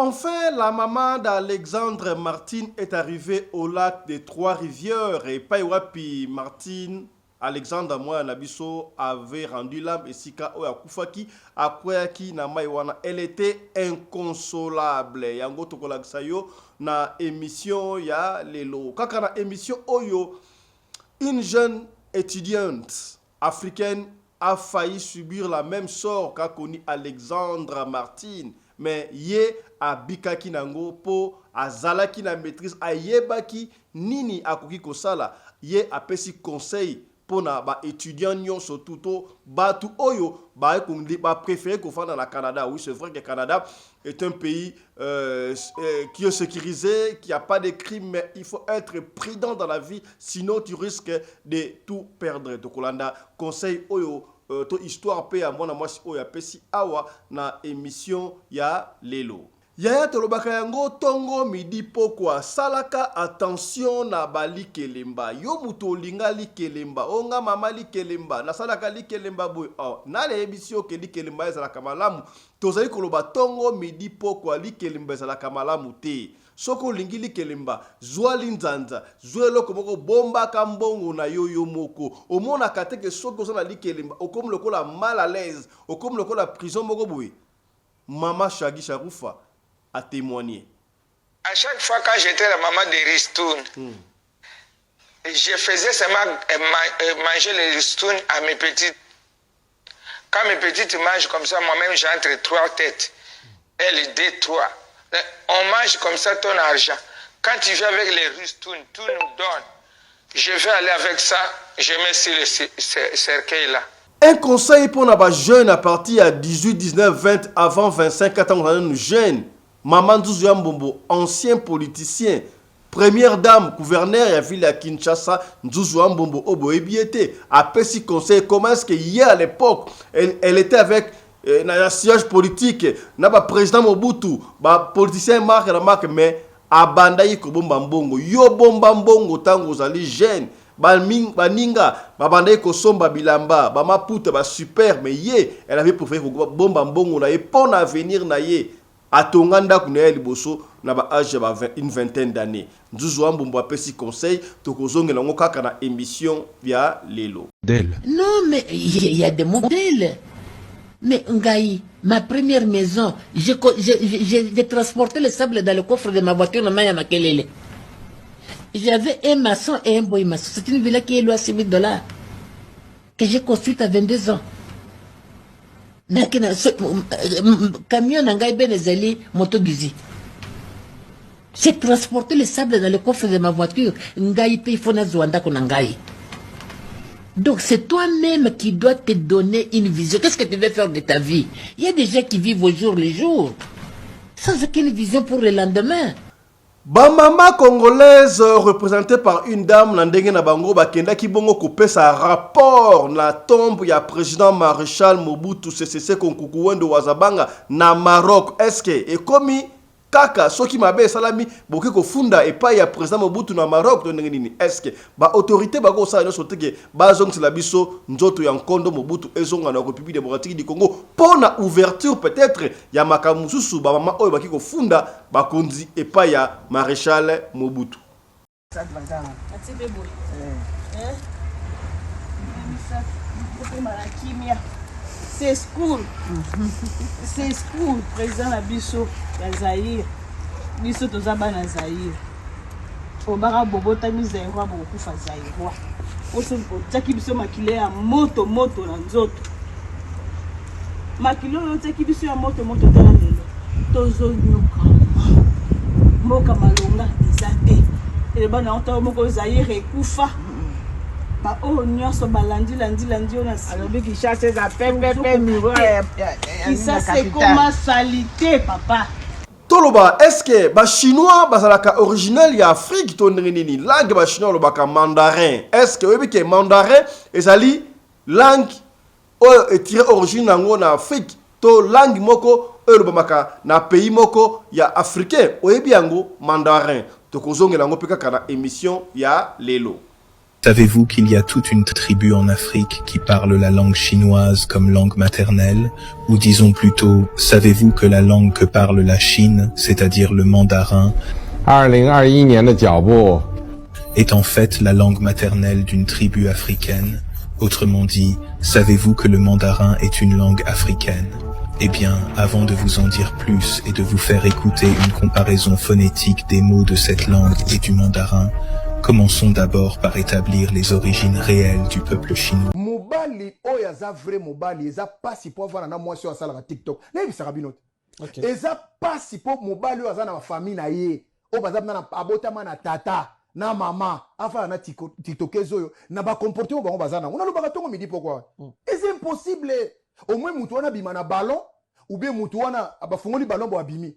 Enfin, la maman d'Alexandre Martine est arrivée au lac des Trois-Rivières et Paiwapi Martine, Alexandre Moya Nabiso avait rendu l'âme et Sika Oyakufaki, Akwayaki na Maiwana. Elle était inconsolable. Yango Tokolaksayo na émission ya Lelo. Kaka na émission Oyo, une jeune étudiante africaine a failli subir la même sort qu'a connu Alexandre Martine. Mais ye abikaki nango po azalaki na maîtrise ayebaki nini akoki kosala ye apesi conseil pona ba étudiant nyonso tuto batu oyo ba préféré kofanda na Canada. Oui, c'est vrai que le Canada est un pays qui est sécurisé, qui a pas de crimes, mais il faut être prudent dans la vie, sinon tu risques de tout perdre. Tokolanda conseil oyo to histoire pe ya mwana mwasi oyo apesi awa na émission ya Lelo. Yaya tolobaka yango tongo midi pokwa salaka attention na bali kelemba yo muto linga likelemba onga mama likelemba na salaka likelemba boy na le émission ke likelemba ezalaka malamu tozali koloba tongo midi pokwa likelemba ezalaka malamu te soko lingi likelemba zwa linzanza zwa eloko moko bomba kambongo na yo moko omona kateke soko zona likelemba okomi lokola mal à l'aise okomi lokola prison moko boy mama Shagi Sharufa a témoigné. À chaque fois quand j'étais la maman de Ristoun, je faisais seulement manger les Ristoun à mes petites. Quand mes petites mangent comme ça, moi-même j'entre 3 têtes. Elle 2, 3. On mange comme ça ton argent. Quand tu viens avec les Ristoun, tout nous donne. Je vais aller avec ça, je mets sur le cercueil là. Un conseil pour les jeunes à partir à 18, 19, 20, avant 25 ans, nous jeunes. Maman Ndouzou Mbombo, ancien politicien, première dame, gouverneur de la ville de Kinshasa, Ndouzou Mbombo Obo Ebiete, a pesi conseil comment est-ce que hier à l'époque, elle était avec un siège politique, n'a pas président Mobutu, politicien marque, mais abandayi ko bomba mbongo, yo bomba mbongo tango zali jeune. Baninga, babandai ko somba bilamba, ba maputa ba super, mais ye, elle avait préféré bomba mbongo na ye pour l'avenir na ye. Atonganda kunaya liboso na ba âge ba une vingtaine d'années. Ndouzou Mbombo apesi conseil tokozongela ngo kaka na émission via Lelo. Non mais il y a des modèles. Mais Ngaï, ma première maison, j'ai transporté le sable dans le coffre de ma voiture na Maya Makelele. J'avais un maçon et un boy maçon. C'est une villa qui est louée à $6,000 que j'ai construite à 22 ans. Camion nangai benezali moto gizi. J'ai transporté le sable dans le coffre de ma voiture. Ngai pe ifona zwanda ko nangai. Donc c'est toi-même qui dois te donner une vision. Qu'est-ce que tu veux faire de ta vie? Il y a des gens qui vivent au jour le jour, sans aucune vision pour le lendemain. Bamama congolaise représentée par une dame Nandenge na bango bakenda ki bongo couper sa rapport na tombe ya président maréchal Mobutu Sese Seko Nkukuwendo Wazabanga na Maroc. Est-ce que et comme kaka soki mabe salami boki ko funda et pas ya président Mobutu na Maroc to nini? Est-ce que ba autorité ba ko sa no soteke ba zong la biso nzoto ya nkondo Mobutu ezonga na République démocratique du Congo pour na ouverture peut-être ya makamususu ba mama oyo baki ko funda ba konzi et pas ya maréchal Mobutu. C'est school. C'est school, président Abisso, Zaïre. Bisso Tozaba na Zaïre. Obara Bobota Mizaïra, Bokufa Zaïra. Oso Taki Bisso Makile à moto na nzoto. Makilo Taki Bisso à moto dans la nelo. Tozo Nyoka. Moka Malonga, Zate. Et le bon entend Moko Zaïre et Koufa. Bah oh nyonso balandi on a alobi qui chasse za pepe miroir qui ça c'est comment salité papa Toloba est-ce que ba chinois bazalaka original ya Afrique to nini langue ba chinois lo baka mandarin est-ce que obi ke mandarin ezali langue o tiré origine nango na Afrique to langue moko e lo bamaka na pays moko ya africain oyebi yango mandarin to kozongela ngo peka kana émission ya Lelo. Savez-vous qu'il y a toute une tribu en Afrique qui parle la langue chinoise comme langue maternelle? Ou disons plutôt, savez-vous que la langue que parle la Chine, c'est-à-dire le mandarin, 2021年的脚步 est en fait la langue maternelle d'une tribu africaine? Autrement dit, savez-vous que le mandarin est une langue africaine? Eh bien, avant de vous en dire plus et de vous faire écouter une comparaison phonétique des mots de cette langue et du mandarin, commençons d'abord par établir les origines réelles du peuple chinois. Mobali oyaza vrai mobali eza pasi po vana na mwasi wa sala TikTok. Na bisaka binote. Okay. Eza pasi po mobali oyaza na famille na ye. O bazab na abota na tata na mama afa na TikTokezo yo na ba comporter o bango bazana. On a lo bagatongo midi pourquoi? C'est impossible. Au moins mutu wana bima na ballon ou bien mutu wana abafungoli ballon bo abimi.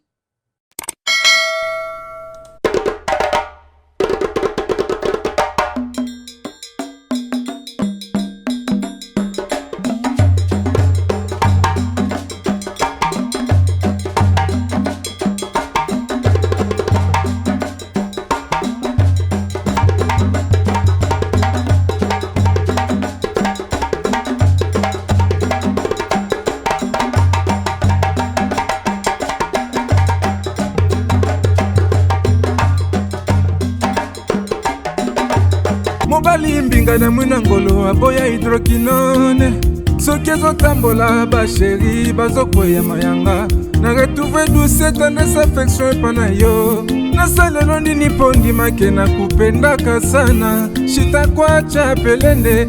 mobali mbinga na mwina ngolo aboya hydroquinone soki ezotambola basheri bazokoya mayanga na retrouve douce tendresse affection epa na yo nasalelo nini mpo ndimake na kupendaka sana shitakwacha pelende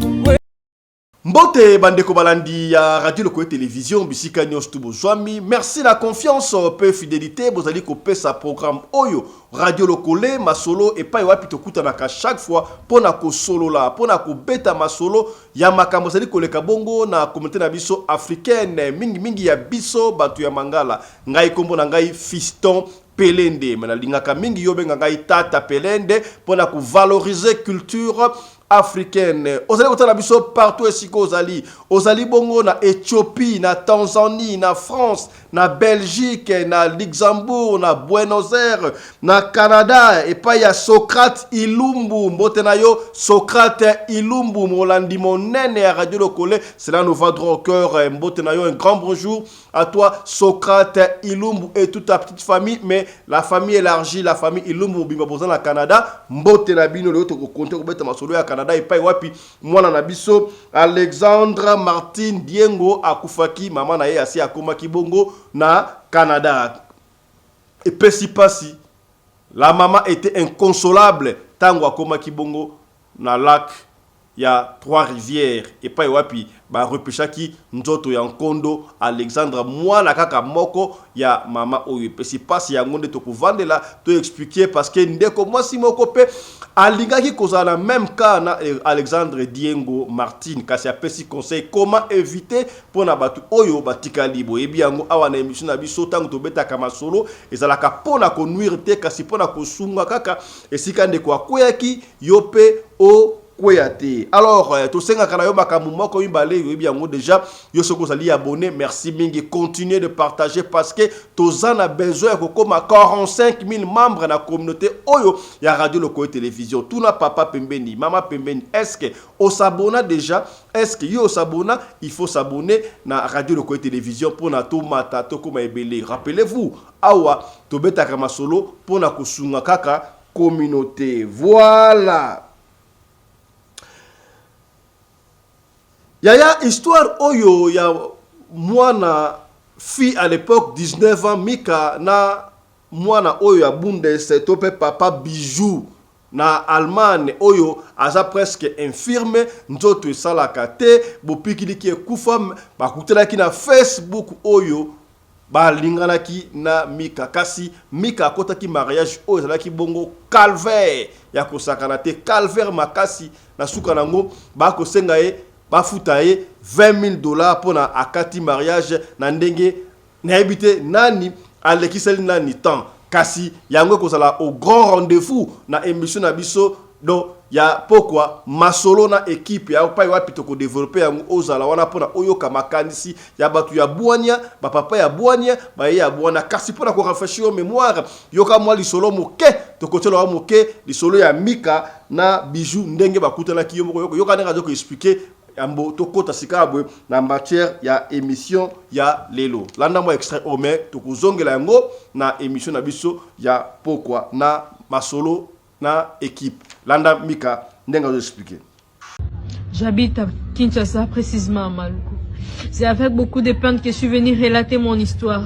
Mbote bandeko balandi ya Radio Lokoyo Télévision bisika nyos tubo zwami. Merci la confiance peu fidélité bozali ko pesa programme oyo Radio Lokole masolo et pa wapi tokuta naka chaque fois pona ko solo la pona ko beta masolo ya makambo zali koleka bongo na communauté na biso africaine mingi ya biso batu ya mangala ngai kombo na ngai Fiston Pelende mena lingaka mingi yobe ngai Tata Pelende pona ko valoriser culture africaine. Ozali kotala biso partout esiko ozali bongo na Éthiopie, na Tanzanie, na France, na Belgique, na Luxembourg, na Buenos Aires, na Canada et pas ya Socrate Ilumbu mbote na yo Socrate Ilumbu molandi monene ya Radio Lokole, cela nous va droit au cœur mbote na yo un grand bonjour à toi Socrate Ilumbu et toute ta petite famille mais la famille élargie la famille Ilumbu bimba boza na Canada mbote na bino le to ko compter ko beta masolo ya Canada et pas wapi mwana na biso Alexandre Martin Diengo akufaki mama na ye asi akoma kibongo na Canada et pesi pasi la maman était inconsolable tango akoma kibongo na lac ya Trois-Rivières et pas wapi ba repeshaki nzoto ya nkondo Alexandre mwana kaka moko ya mama oyo pesi pasi ya ngonde to kovandela to expliquer parce que ndeko mwasi moko pe alingaki kozala même cas na Alexandre Diengo Martin kasi apesi conseil comment éviter pona batu oyo batikali boyebi yango awa na émission na biso tango to betaka masolo ezalaka pona ko nuire te kasi pona ko sunga kaka esika ndeko akoyaki yope o Kouéate. Alors, tout ce que déjà, yo soko sali abonné, merci mingi, continuez de partager parce que tous en a besoin de comme 45 000 membres dans la communauté Oyo, il y a Radio Lokoyo Télévision. Tout na papa Pembeni, maman Pembeni, est-ce que on s'abonne déjà? Est-ce que yo s'abonne? Il faut s'abonner na Radio Lokoyo Télévision pour na tout mata to comme ebele. Rappelez-vous, awa to beta kama solo pour na kusunga kaka communauté. Voilà. Yaya histoire oyo ya mwana fille à l'époque 19 ans Mika na mwana oyo ya Bundes tope papa bijou na Allemagne oyo aza presque infirme nzoto esalaka te bopikiliki ekufa bakutelaki na Facebook oyo balinganaki na Mika kasi Mika akotaki mariage oyo ezalaki bongo calvaire ya kosakana te calvaire makasi na suka nango bakosenga ye bafuta ye $20,000 pour na akati mariage na ndenge na habité nani alekiseli nani temps kasi yango kozala au grand rendez-vous na émission na biso do ya pourquoi masolo na équipe ya pa wapi to ko développer yango ozala wana pona oyoka makanisi ya batu ya bwanya ba papa ya bwanya ba ya bwana kasi pona ko rafraîchir mémoire yoka mwa lisolo moke to ko telo moke lisolo ya Mika na Bijou ndenge bakutana kiyo moko yoka ndenge ko expliquer ambo to kota sikabwe na matière ya émission ya lelo landa mo extrait ome to ko zongela yango na émission na biso ya pourquoi na masolo na équipe. Landa Mika, ndenga vous expliquer. J'habite à Kinshasa, précisément à Maluku. C'est avec beaucoup de peine que je suis venu relater mon histoire.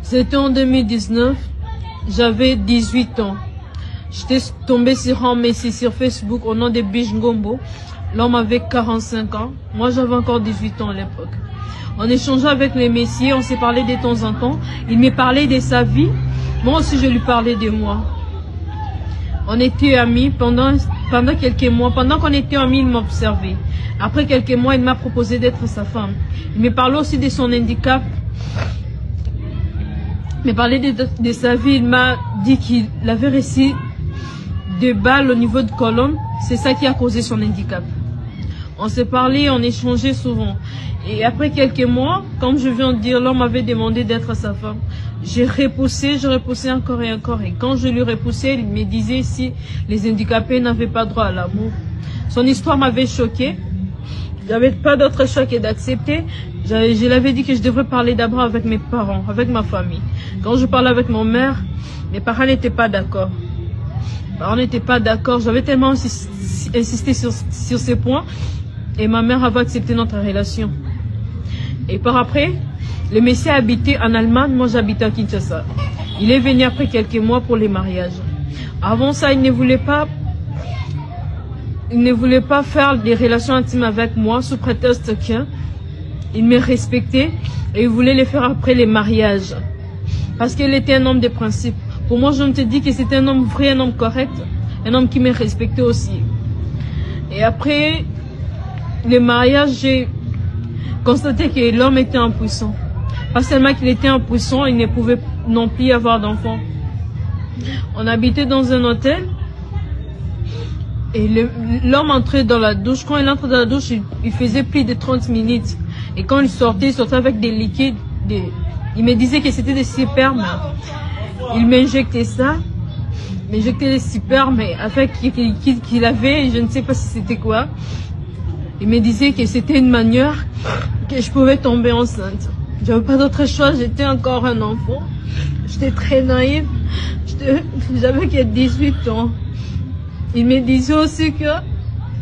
C'était en 2019, j'avais 18 ans. J'étais tombé sur un message sur Facebook au nom de Bish Ngombo. L'homme avait 45 ans. Moi, j'avais encore 18 ans à l'époque. On échangeait avec les messieurs, on s'est parlé de temps en temps. Il me parlait de sa vie. Moi aussi, je lui parlais de moi. On était amis pendant quelques mois. Pendant qu'on était amis, il m'observait. Après quelques mois, il m'a proposé d'être sa femme. Il me parlait aussi de son handicap. Il me parlait de sa vie. Il m'a dit qu'il avait reçu des balles au niveau de colonne. C'est ça qui a causé son handicap. On s'est parlé, on échangeait souvent. Et après quelques mois, comme je viens de dire, l'homme m'avait demandé d'être sa femme. J'ai repoussé encore et encore. Et quand je lui repoussais, il me disait si les handicapés n'avaient pas droit à l'amour. Son histoire m'avait choqué. J'avais pas d'autre choix que d'accepter. Je l'avais dit que je devrais parler d'abord avec mes parents, avec ma famille. Quand je parlais avec mon mère, mes parents n'étaient pas d'accord. Mes parents n'étaient pas d'accord. J'avais tellement insisté sur ces points. Et ma mère avait accepté notre relation. Et par après, le monsieur habitait en Allemagne, moi j'habitais à Kinshasa. Il est venu après quelques mois pour les mariages. Avant ça, il ne voulait pas faire des relations intimes avec moi sous prétexte qu'il me respectait et il voulait les faire après les mariages. Parce qu'il était un homme de principe. Pour moi, je me suis dit que c'était un homme vrai, un homme correct, un homme qui me respectait aussi. Et après les mariages, j'ai constaté que l'homme était impuissant. Pas seulement qu'il était impuissant, il ne pouvait non plus avoir d'enfants. On habitait dans un hôtel et l'homme entrait dans la douche. Quand il entrait dans la douche, il faisait plus de 30 minutes. Et quand il sortait avec des liquides. Il me disait que c'était des spermes. Il m'injectait ça. Il m'injectait des spermes avec qu'il avait, je ne sais pas si c'était quoi. Il me disait que c'était une manière que je pouvais tomber enceinte. J'avais pas d'autre choix, j'étais encore un enfant. J'étais très naïve. J'avais que 18 ans. Il me disait aussi que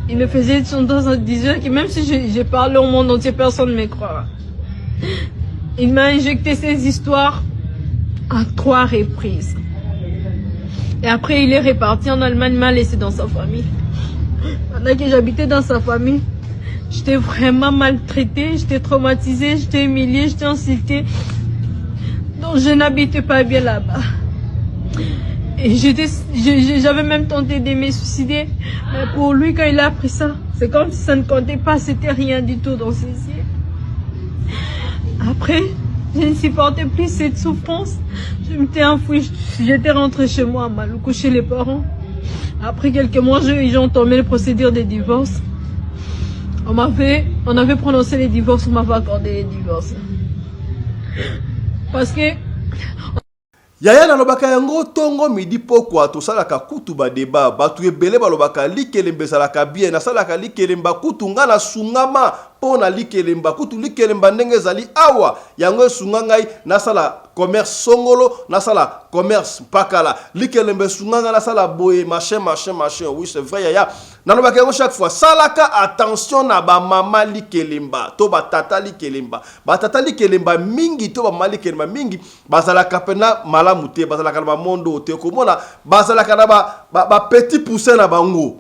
il me faisait son temps en disant que même si j'ai parlé au monde entier, personne ne me croira. Il m'a injecté ces histoires à 3 reprises. Et après, il est reparti en Allemagne, m'a laissé dans sa famille. Pendant que j'habitais dans sa famille, j'étais vraiment maltraitée, j'étais traumatisée, j'étais humiliée, j'étais insultée. Donc je n'habitais pas bien là-bas. Et j'avais même tenté de me suicider. Mais pour lui, quand il a appris ça, c'est comme si ça ne comptait pas, c'était rien du tout dans ses yeux. Après, je ne supportais plus cette souffrance. Je m'étais enfouie, j'étais rentrée chez moi à Maluku, chez les parents. Après quelques mois, ils ont entamé les procédures de divorce. On avait prononcé les divorces, on m'avait accordé les divorces. Parce que... Yaya na lobaka yango tongo midi pokwa to salaka kutu ba débat batu ebele ba lobaka likelembe salaka bien na salaka likelemba kutu ngana sungama pona likelemba kutu likelemba ndenge zali awa yango sunga ngai na sala commerce songolo na sala commerce pakala likelembe sunganga na sala boye machin oui c'est vrai yaya na lobaka yango chaque fois salaka attention na ba mama likelemba to ba tata likelemba mingi to ba mama likelemba mingi bazalaka pena malamu te bazalaka na ba mondo te komona bazalaka na ba petit poussin na bango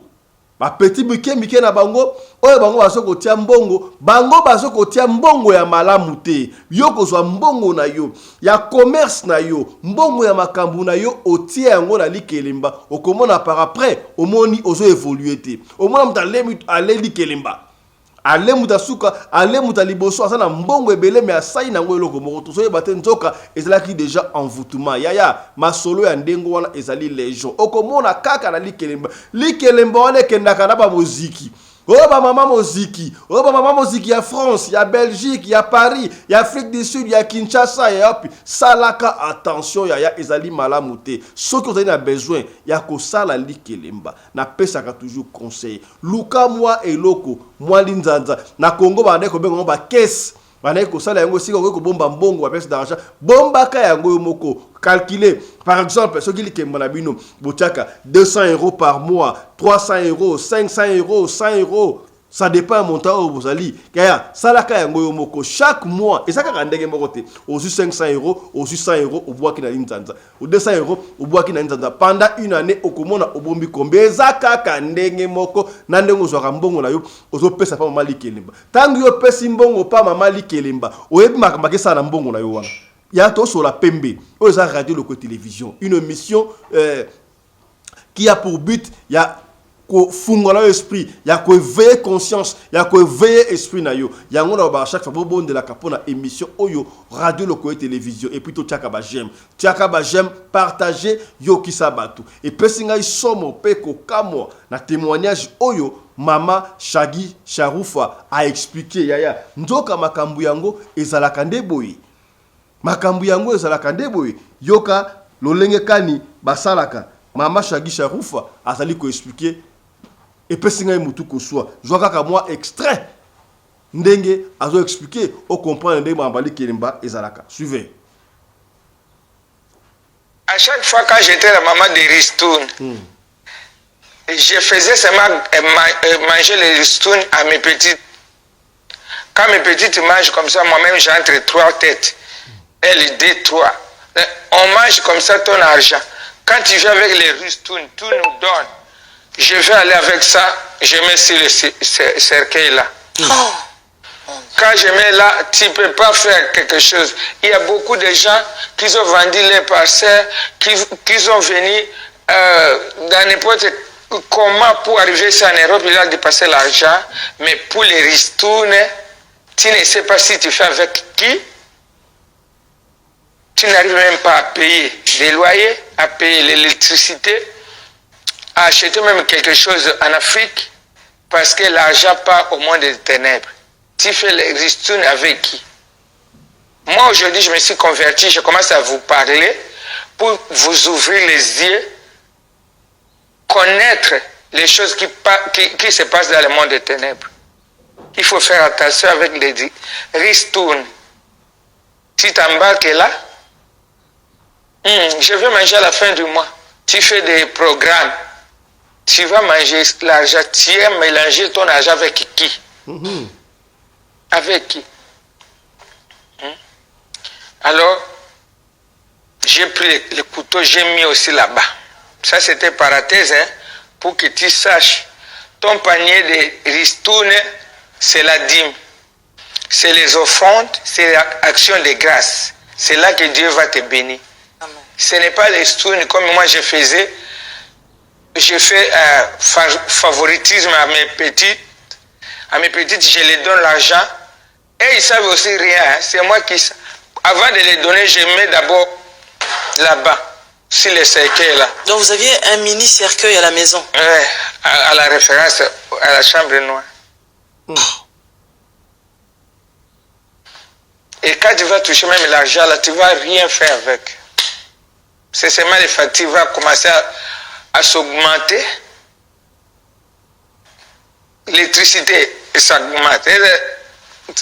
ba petit mike na bango oyo bango bazoko tia mbongo bango bazoko tia mbongo ya malamu te yo kozwa mbongo na yo ya commerce na yo mbongo ya makambu na yo otia yango na likelemba okomona par après omoni ozo évoluer te omona mtalemi ale likelemba ale muta suka ale muta liboso asa na mbongo ebele me asai na ngo eloko moko to soye bate nzoka ezalaki déjà envoûtement yaya masolo ya ndengo wana ezali légion okomona kaka na likelemba wana ekendaka na bamoziki oyo bamama moziki ya France ya Belgique ya Paris ya Afrique du Sud ya Kinshasa ya yopi salaka attention yaya ezali malamu te soki ozali na besoin ya kosala likelemba na pesaka toujours conseil luka mwa eloko mwa linzanza na Congo bande ko bengo ba caisse bande ko sala yango sika ko bomba mbongo ba pesa d'argent bombaka yango yo moko calculer par exemple soki likemba na bino botiaka 200 € par mois 300 €, 500 €, 100 €. Ça dépend montant où vous allez. Kaya, salaka yango yo moko chaque mois. Et ça ka ndenge moko te. Aussi 500 €, aussi 100 €, au bois qui na linzanza. Ou 200 €, au bois qui na linzanza. Pendant une année, okomona obombi kombe. Ezaka ka ndenge moko na ndenge ozwaka mbongo na yo, ozopesa pa mama likelemba. Tangu yo pesi mbongo pa mama likelemba, oyebi makamake sa na mbongo na yo wana. Ya to sur la pembe. Oza radio loko télévision. Une émission qui a pour but ko fungola esprit ya ko éveiller conscience ya ko éveiller esprit na yo ya ngona ba chaque fois bon de la capona émission oyo radio loko télévision et plutôt tiaka ba j'aime partager yo kisabatu et pesinga isomo peko kamo na témoignage oyo mama Shagi Sharufa a expliqué yaya ndoka makambu yango ezalaka ndeboyi makambu yango ezalaka ndeboyi yoka lolenge kani basalaka mama Shagi Sharufa azali ko expliquer et pesinga mutu ko soit joka ka moi extrait ndenge azo expliquer au comprendre ndenge mambali kelimba ezalaka suivez. À chaque fois quand j'étais la maman de ristoun, je faisais seulement manger les ristoun à mes petites. Quand mes petites mangent comme ça, moi-même j'ai entre 3 têtes. Elle 2, 3. On mange comme ça ton argent. Quand tu viens avec les ristoun, tout nous donne. Je vais aller avec ça, je mets sur le cercueil là. Quand je mets là, tu ne peux pas faire quelque chose. Il y a beaucoup de gens qui ont vendu les parcelles, qui sont venus dans n'importe comment pour arriver ici en Europe, il a dépassé l'argent. Mais pour les ristournes, tu ne sais pas si tu fais avec qui. Tu n'arrives même pas à payer des loyers, à payer l'électricité, à acheter même quelque chose en Afrique, parce que l'argent part au monde des ténèbres. Tu fais les ristournes avec qui? Moi aujourd'hui je me suis converti, je commence à vous parler pour vous ouvrir les yeux, connaître les choses qui se passent dans le monde des ténèbres. Il faut faire attention avec les ristournes. Si tu embarques là, je vais manger à la fin du mois. Tu fais des programmes. Tu vas manger l'argent, tu aimes mélanger ton argent avec qui? Avec qui? Alors, j'ai pris le couteau, j'ai mis aussi là-bas. Ça, c'était parenthèse, hein, pour que tu saches. Ton panier de ristournes, c'est la dîme. C'est les offrandes, c'est l'action de grâce. C'est là que Dieu va te bénir. Amen. Ce n'est pas les ristournes comme moi je faisais. Je fais favoritisme à mes petites. À mes petites, je les donne l'argent. Et ils savent aussi rien. Hein. C'est moi qui... Avant de les donner, je mets d'abord là-bas, sur le cercueil là. Donc vous aviez un mini cercueil à la maison? Oui, à la référence à la chambre noire. Et quand tu vas toucher même l'argent là, tu ne vas rien faire avec. C'est seulement les factures vont commencer à s'augmenter. L'électricité s'augmente.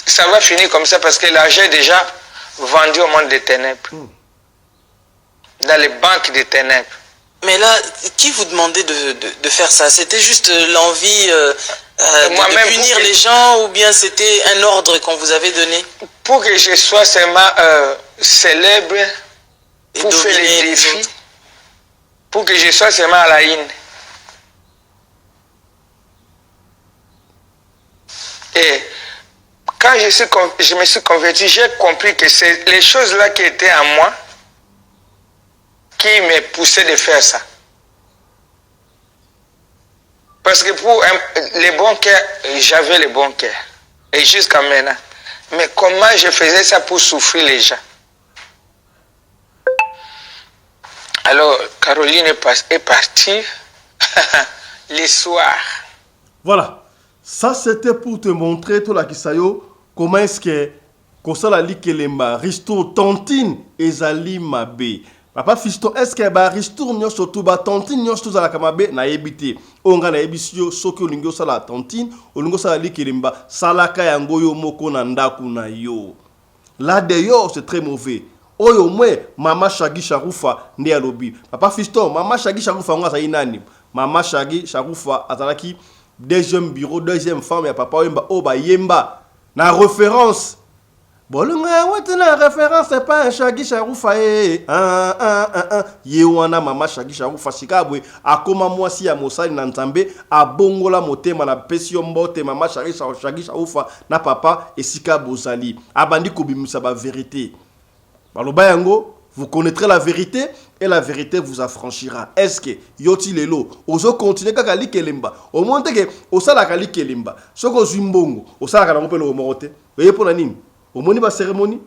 Ça va finir comme ça parce que l'argent est déjà vendu au monde des ténèbres. Dans les banques des ténèbres. Mais là, qui vous demandait de faire ça? C'était juste l'envie de punir les gens ou bien c'était un ordre qu'on vous avait donné? Pour que je sois seulement célèbre, pour faire les défis, pour que je sois seulement à la haine. Et quand je me suis converti, j'ai compris que c'est les choses-là qui étaient en moi qui me poussaient de faire ça. Parce que pour les bons cœurs, j'avais les bons cœurs. Et jusqu'à maintenant. Mais comment je faisais ça pour souffrir les gens? Alors, Caroline est partie le soir. Voilà. Ça, c'était pour te montrer, toi, la Kisayo, comment est-ce que Kosala Likelemba, Risto, Tontine, Ezali Mabe. Papa Fiston, est-ce que Risto, Nyon surtout, Tontine, Nyon surtout, Zala Kamabe, na ebité. Onga na ebisio, Soki Olingo Sala Tontine, Olingo Sala Likelemba, Salaka Yangoyo Moko Nandaku na yo. Là d'ailleurs, c'est très mauvais. Oyo mwe, Mama Shagi Sharoufa, ne alobi. Papa Fiston, Mama Shagi Sharoufa, on a inani. Mama Shagi Sharoufa, Azalaki, deuxième bureau, deuxième femme, ya papa Yemba, Oba Yemba. Na référence. Bon, la référence, c'est pas un Shagi Sharoufa, Yewana Mama Shagi Sharoufa, Shikabwe, a koma mwasi ya Mosali Nantambe, a bongola motema na pesio mbote, Mama Shagi Sharoufa, na papa, et Sikabo Zali. Abandi Kobimusa ba vérité. Balobayango, vous connaîtrez la vérité et la vérité vous affranchira. Est-ce que yoti lelo ozo continuer kaka likelemba au monte que osala ka likelemba soko zimbongo osala ka ngopelo o morote voyez pour la nini au moni ba cérémonie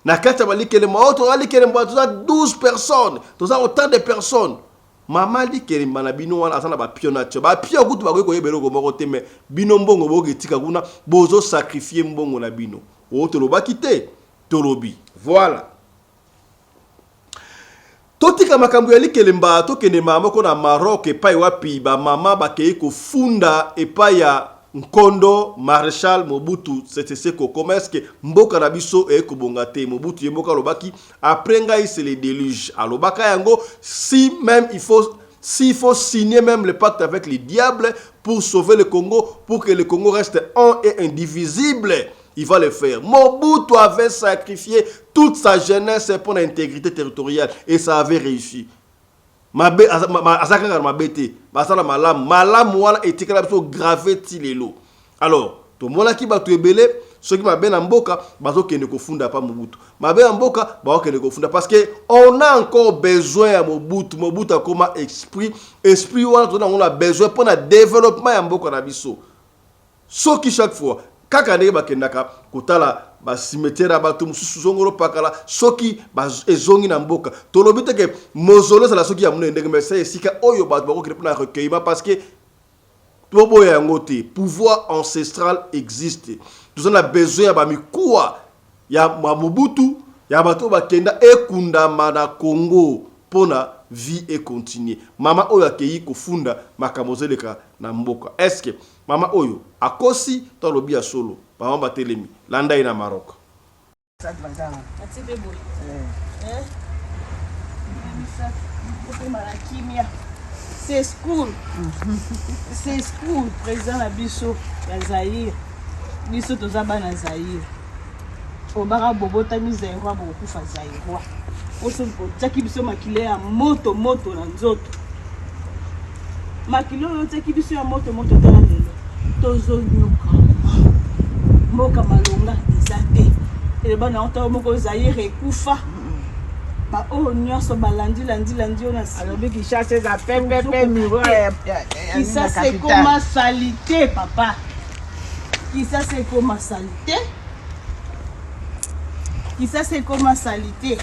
na kata ba likelemba auto likelemba tout ça 12 personnes tout ça autant de personnes mama likelemba na bino wana asana ba pionatio ba pio kutu ba ko yebelo ko morote mais bino mbongo boke tika kuna bozo sacrifier mbongo na bino auto lo ba kité tolobi voilà. Totika makambo ya likelemba tokende mama ko na Maroc epai wapi ba mama bakei ko funda epai ya Nkondo Marshal Mobutu Sese Seko. Comment est-ce que mboka na biso e ko bongate Mobutu yemboka lobaki après ngai c'est le déluge alobaka yango s'il faut signer même le pacte avec les diables pour sauver le Congo, pour que le Congo reste un et indivisible, il va le faire. Mobutu avait sacrifié toute sa jeunesse pour l'intégrité territoriale et ça avait réussi. Alors, tout le monde qui va te belé, ceux qui m'appellent en boca, bazo qui ne confondent pas Mobutu. M'appelle en boca, bazo qui ne confondent parce que on a encore besoin de Mobutu. Mobutu a comme esprit, on a besoin pour le développement en boca na biso. Ce qui chaque fois kaka ndenge bakendaka kotala ba cimetière ba tum susongolo pakala soki ba ezongi na mboka tolobi te ke mozolo sala soki ya munene ndenge mais c'est sika oyo ba bako ki na recueillement parce que tobo ya ngote pouvoir ancestral existe nous on a besoin ba mikuwa ya Mobutu ya bato bakenda ekunda mana Congo pona vie et continuer mama oyo akei kofunda makamozeleka na mboka est-ce que mama oyo akosi to lobi ya solo mama batelemi landa ina Maroc c'est school président na biso ya Zaïre biso tozaba na Zaïre obara bobota mizaire wa bokufa Zaïre wa oso taki biso makile ya moto na nzoto makile oyo taki biso ya moto tala lelo tozo nyoka mboka malonga ezate ele bana onta moko Zaïre ekufa ba o nyonso balandi ona alobi ki chasse za pepe miroir qui ça c'est comme salité papa qui ça c'est comme salité qui ça c'est comme salité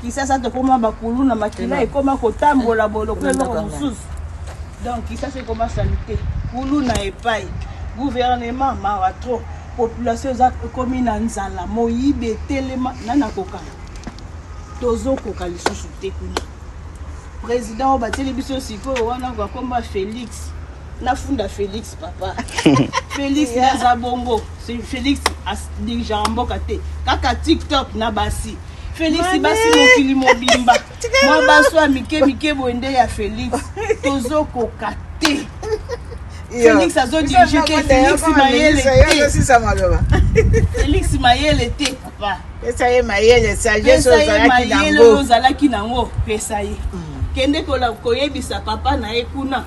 qui ça te comme bakulu na makila et comme kotambola bolo ko mosusu donc qui ça c'est comme salité kulu na epai gouvernement maratro population za commune nzala moyibe telema nana kokala tozo kokali susu te kuna président bateli biso siko wana kwa komba Félix na funda Félix papa Félix na zabongo c'est Félix as dirigeant mboka te kaka TikTok na basi Félix basi mokili mobimba moi baso amike boende ya Félix tozo kokate Félix azo dirige ke Félix mayele Félix mayele te papa esa ye mayele sagesse ozalaki nango pesa ye kende koyebisa papa na ye kuna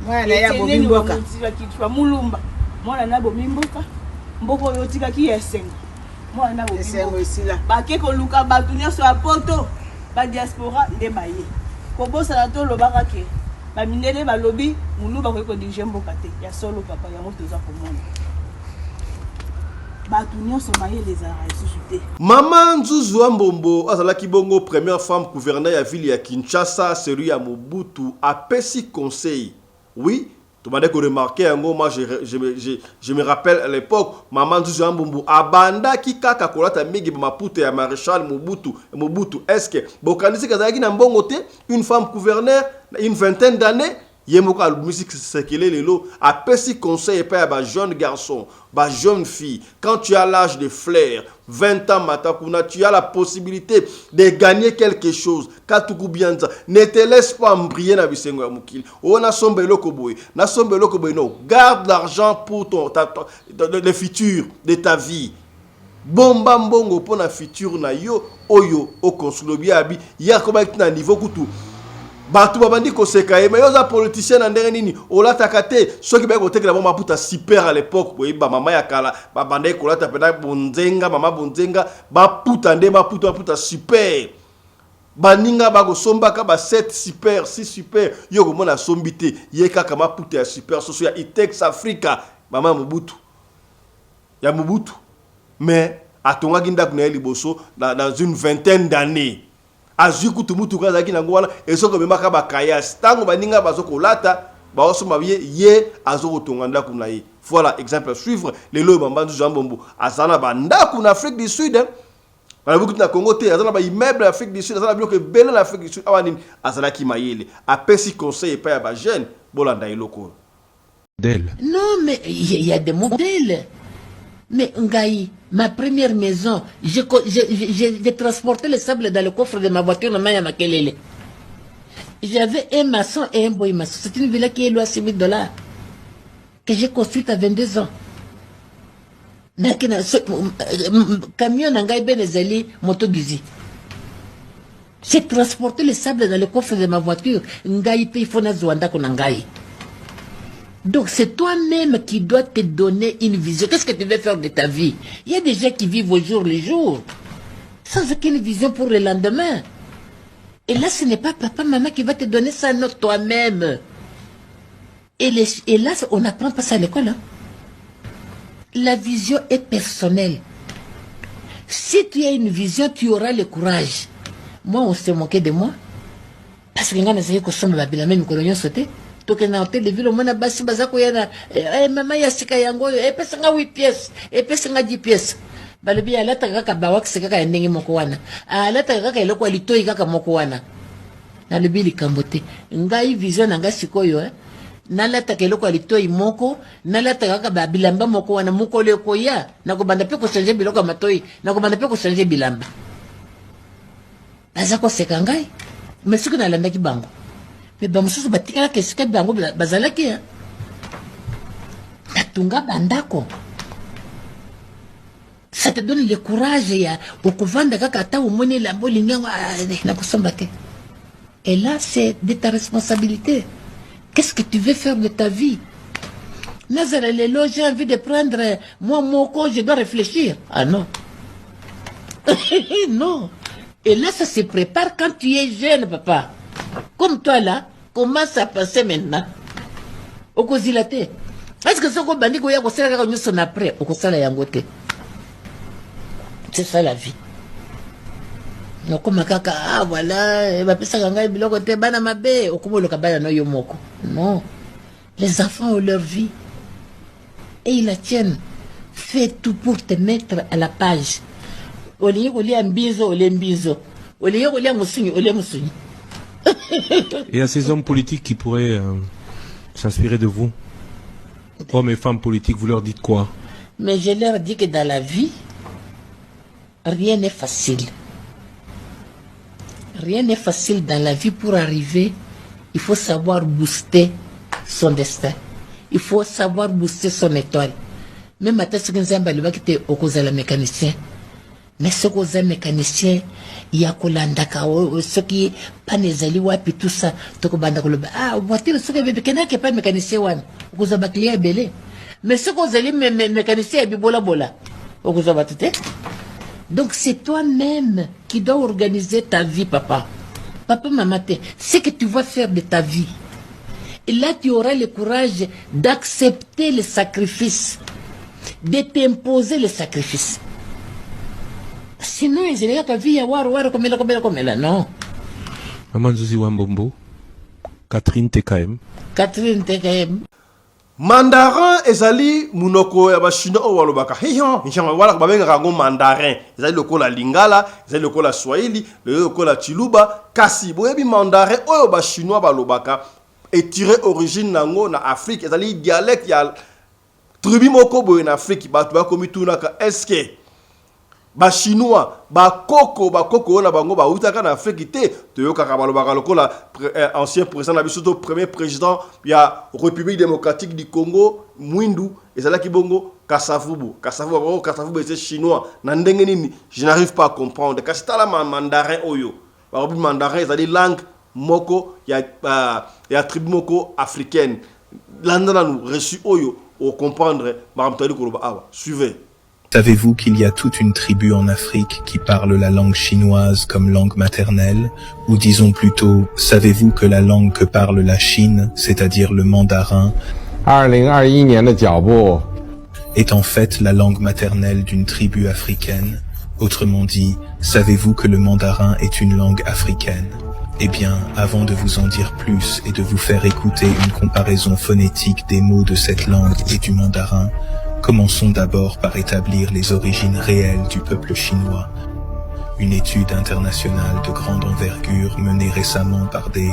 mwana ya bomimboka kitwa mulumba mwana na bomimboka mboko oyo tikaki esenga mwana na bomimboka bake koluka bato nyonso ya poto ba diaspora nde baye kobosana to lobaka ke baminele balobi muluba koyeko dirige mboka te ya solo papa ya moto za komona bato nyonso mayele ezalaka lisusu te. Maman Nzuzu Ambombo azalaki bongo première femme gouverneur ya ville ya Kinshasa, celui ya Mobutu, apesi conseil. Oui, tu m'as dit que remarqué, moi je me rappelle à l'époque, Maman Nzuzu Ambombo abanda ki kaka kolata migi maputa ya maréchal Mobutu. Est-ce que bokanisi kazalaki na mbongo te une femme gouverneur une vingtaine d'années? Yemoko al musique sekele lelo a pesi conseil pas ba jeune garçon, ba jeune fille. Quand tu as l'âge de flair, 20 ans matakuna, tu as la possibilité de gagner quelque chose. Katuku bianza, ne te laisse pas embryer na bisengo ya mukili. O na sombelo koboy, na sombelo koboy no. Garde l'argent pour le futur de ta vie. Bomba mbongo pour la futur na yo oyo o konsulobi abi ya koba na niveau kutu. Batu babandi ko seka mais yoza politicien na ndenge nini olata kate soki ba ko tekela ba maputa super à l'époque boy ba mama ya kala ba bande ko lata pena bonzenga mama bonzenga ba puta nde ba puta super baninga ba ko somba ka ba 7 super 6 super yo ko mona sombite ye kaka maputa ya super soso ya Itex Africa mama Mobutu ya Mobutu mais atonga ginda kuna liboso dans une vingtaine d'années. Azuku tumutu kaza ki nango wana esoko memaka bakaya stango baninga bazoko lata ba osoma ye azoko tonganda kuna ye. Voilà exemple à suivre les lois Maman Nzuzu Ambombo azana banda kuna Afrique du Sud ba buku na Congo te azana ba immeuble Afrique du Sud azana bloqué belle l'Afrique du Sud awani azana ki mayele a pesi conseil pa ya ba jeune bolanda iloko. Non mais il y a des modèles. Mais Ngaï, ma première maison, j'ai transporté le sable dans le coffre de ma voiture. J'avais un maçon et un boy maçon. C'est une villa qui est louée à $6,000 que j'ai construite à 22 ans. Camion Ngaï Benezali, moto Gizi. J'ai transporté le sable dans le coffre de ma voiture. Ngaï paye Fona Zouanda Konangaï. Donc c'est toi-même qui dois te donner une vision. Qu'est-ce que tu veux faire de ta vie? Il y a des gens qui vivent au jour le jour, sans aucune vision pour le lendemain. Et là, ce n'est pas papa, maman qui va te donner ça, non, toi-même. Et là, on n'apprend pas ça à l'école. Hein? La vision est personnelle. Si tu as une vision, tu auras le courage. Moi, on s'est moqué de moi. Parce que quand on a essayé de se faire même colonial sauter. Toke na hotel de ville mona basi bazako yana mama ya sika yango pesa nga 8 pièces pesa nga 10 pièces balobi alata kaka bawak sika ka ndenge moko wana alata kaka eloko litoi kaka moko wana nalobi likambote ngai vision nga sikoyo nalata keloko litoi moko nalata kaka babilamba moko wana moko leko ya nakobanda pe ko changer biloko matoi nakobanda pe ko changer bilamba bazako sika ngai mais suku nalandaki bango. Mais bamususu batikala kesika bango bazalaki ya natunga bandako. Ça te donne le courage ya okuvanda kaka ata umone lambo linyango na kusomba te. Et là c'est de ta responsabilité. Qu'est-ce que tu veux faire de ta vie? Nazara lelo j'ai envie de prendre moi moko je dois réfléchir. Ah non. Non. Et là ça se prépare quand tu es jeune papa. Comme toi là, comment ça passer maintenant? Okozilate. Est-ce que ce qu'on bandit goya kosala ka nyuso na après okosala yango te? C'est ça la vie. Nokoma kaka voilà, ba pesa ngai biloko te bana mabe okomolo ka bana no yo moko. Non. Les enfants ont leur vie et ils la tiennent. Fais tout pour te mettre à la page. Oliye kolia mbizo ole mbizo. Oliye kolia musunyi ole musunyi. Et à ces hommes politiques qui pourraient s'inspirer de vous, hommes et femmes politiques, vous leur dites quoi? Mais je leur dis que dans la vie, rien n'est facile. Rien n'est facile dans la vie. Pour arriver, il faut savoir booster son destin. Il faut savoir booster son étoile. Même à ce que nous avons dit, au mécanicien. Mais ce qu'on a mécanicien, il y a Kolandaka, ce qui est pas nezali wapi tout ça, toko banda koloba. Ah, voiture, ce que bébé qui pas mécanicien wan, vous avez client belé. Mais ce qu'on a mécanicien, bibola bola, vous avez tout. Donc c'est toi-même qui dois organiser ta vie, papa. Papa, maman, ce que tu vas faire de ta vie. Et là, tu auras le courage d'accepter le sacrifice. de t'imposer le sacrifice. Sinon, ils n'ont qu'à vivre comme elle, non. Maman Zuzi Wambombo, Catherine TKM. Catherine TKM. Mandarin ezali munoko ya bashino o walobaka hiyo wala babenga rango mandarin ezali lokola lingala ezali lokola swahili lokola chiluba kasi boyebi mandarin oyo bashino balobaka etiré origine nango na Afrique ezali dialecte ya tribu moko boye na Afrique batu bakomi tunaka eske ba chinois ba koko na bango ba utaka na Afrique te toyokaka balobaka lokola ancien président na biso to premier président ya République démocratique du Congo Mwindu ezalaki bongo Kasavubu c'est chinois na ndenge nini je n'arrive pas à comprendre kasi tala mandarin oyo ba mandarin ezali langue moko ya tribu moko africaine landana nous reçu oyo au comprendre ba mtali koloba awa suivez. Savez-vous qu'il y a toute une tribu en Afrique qui parle la langue chinoise comme langue maternelle? Ou disons plutôt, savez-vous que la langue que parle la Chine, c'est-à-dire le mandarin, est en fait la langue maternelle d'une tribu africaine? Autrement dit, savez-vous que le mandarin est une langue africaine? Eh bien, avant de vous en dire plus et de vous faire écouter une comparaison phonétique des mots de cette langue et du mandarin, commençons d'abord par établir les origines réelles du peuple chinois. Une étude internationale de grande envergure menée récemment par des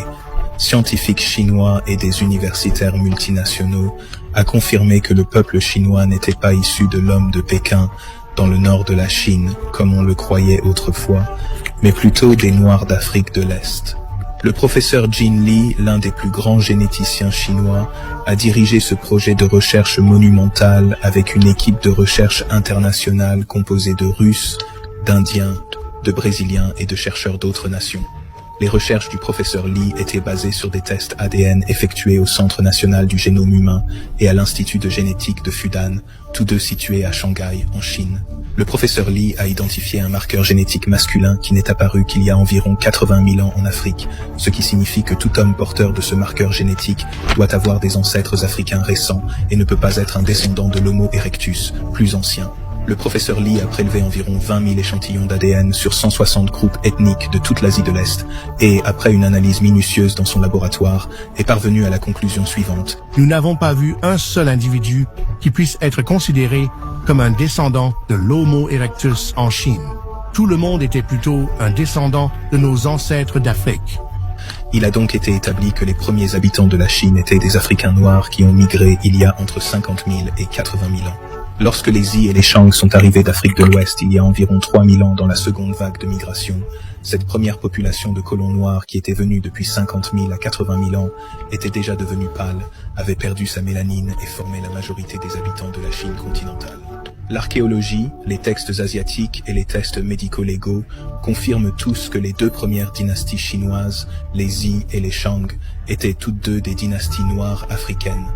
scientifiques chinois et des universitaires multinationaux a confirmé que le peuple chinois n'était pas issu de l'homme de Pékin dans le nord de la Chine, comme on le croyait autrefois, mais plutôt des Noirs d'Afrique de l'Est. Le professeur Jin Li, l'un des plus grands généticiens chinois, a dirigé ce projet de recherche monumental avec une équipe de recherche internationale composée de Russes, d'Indiens, de Brésiliens et de chercheurs d'autres nations. Les recherches du professeur Li étaient basées sur des tests ADN effectués au Centre national du génome humain et à l'Institut de génétique de Fudan, tous deux situés à Shanghai, en Chine. Le professeur Li a identifié un marqueur génétique masculin qui n'est apparu qu'il y a environ 80 000 ans en Afrique, ce qui signifie que tout homme porteur de ce marqueur génétique doit avoir des ancêtres africains récents et ne peut pas être un descendant de l'Homo erectus, plus ancien. Le professeur Li a prélevé environ 20 000 échantillons d'ADN sur 160 groupes ethniques de toute l'Asie de l'Est et, après une analyse minutieuse dans son laboratoire, est parvenu à la conclusion suivante. Nous n'avons pas vu un seul individu qui puisse être considéré comme un descendant de l'Homo erectus en Chine. Tout le monde était plutôt un descendant de nos ancêtres d'Afrique. Il a donc été établi que les premiers habitants de la Chine étaient des Africains noirs qui ont migré il y a entre 50 000 et 80 000 ans. Lorsque les Yi et les Shang sont arrivés d'Afrique de l'Ouest il y a environ 3000 ans dans la seconde vague de migration, cette première population de colons noirs qui était venue depuis 50 000 à 80 000 ans était déjà devenue pâle, avait perdu sa mélanine et formait la majorité des habitants de la Chine continentale. L'archéologie, les textes asiatiques et les tests médico-légaux confirment tous que les deux premières dynasties chinoises, les Yi et les Shang, étaient toutes deux des dynasties noires africaines.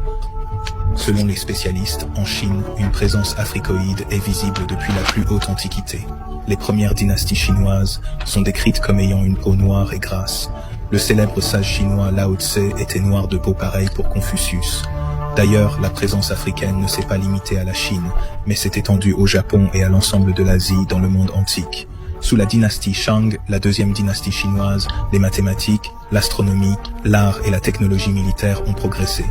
Selon les spécialistes, en Chine, une présence africoïde est visible depuis la plus haute antiquité. Les premières dynasties chinoises sont décrites comme ayant une peau noire et grasse. Le célèbre sage chinois Lao Tse était noir de peau pareille pour Confucius. D'ailleurs, la présence africaine ne s'est pas limitée à la Chine, mais s'est étendue au Japon et à l'ensemble de l'Asie dans le monde antique. Sous la dynastie Shang, la deuxième dynastie chinoise, les mathématiques, l'astronomie, l'art et la technologie militaire ont progressé.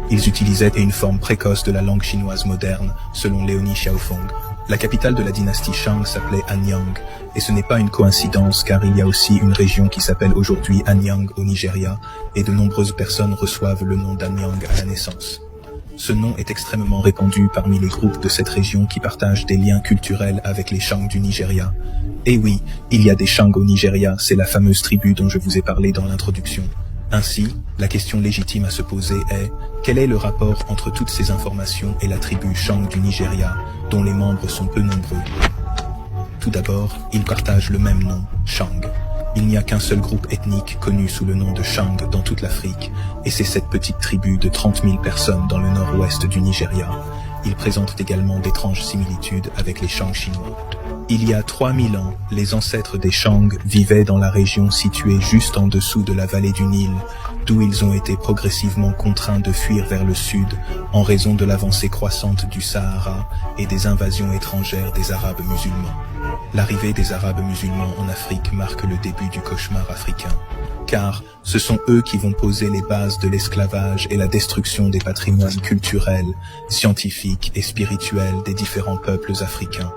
Ils utilisaient une forme précoce de la langue chinoise moderne, selon Léonie Xiaofeng. La capitale de la dynastie Shang s'appelait Anyang, et ce n'est pas une coïncidence car il y a aussi une région qui s'appelle aujourd'hui Anyang au Nigeria, et de nombreuses personnes reçoivent le nom d'Anyang à la naissance. Ce nom est extrêmement répandu parmi les groupes de cette région qui partagent des liens culturels avec les Shang du Nigeria. Et oui, il y a des Shang au Nigeria, c'est la fameuse tribu dont je vous ai parlé dans l'introduction. Ainsi, la question légitime à se poser est, quel est le rapport entre toutes ces informations et la tribu Shang du Nigeria, dont les membres sont peu nombreux? Tout d'abord, ils partagent le même nom, Shang. Il n'y a qu'un seul groupe ethnique connu sous le nom de Shang dans toute l'Afrique, et c'est cette petite tribu de 30 000 personnes dans le nord-ouest du Nigeria. ils présentent également d'étranges similitudes avec les Shang chinois. Il y a 3000 ans, les ancêtres des Shang vivaient dans la région située juste en dessous de la vallée du Nil, d'où ils ont été progressivement contraints de fuir vers le sud en raison de l'avancée croissante du Sahara et des invasions étrangères des Arabes musulmans. L'arrivée des Arabes musulmans en Afrique marque le début du cauchemar africain, car ce sont eux qui vont poser les bases de l'esclavage et la destruction des patrimoines culturels, scientifiques et spirituels des différents peuples africains.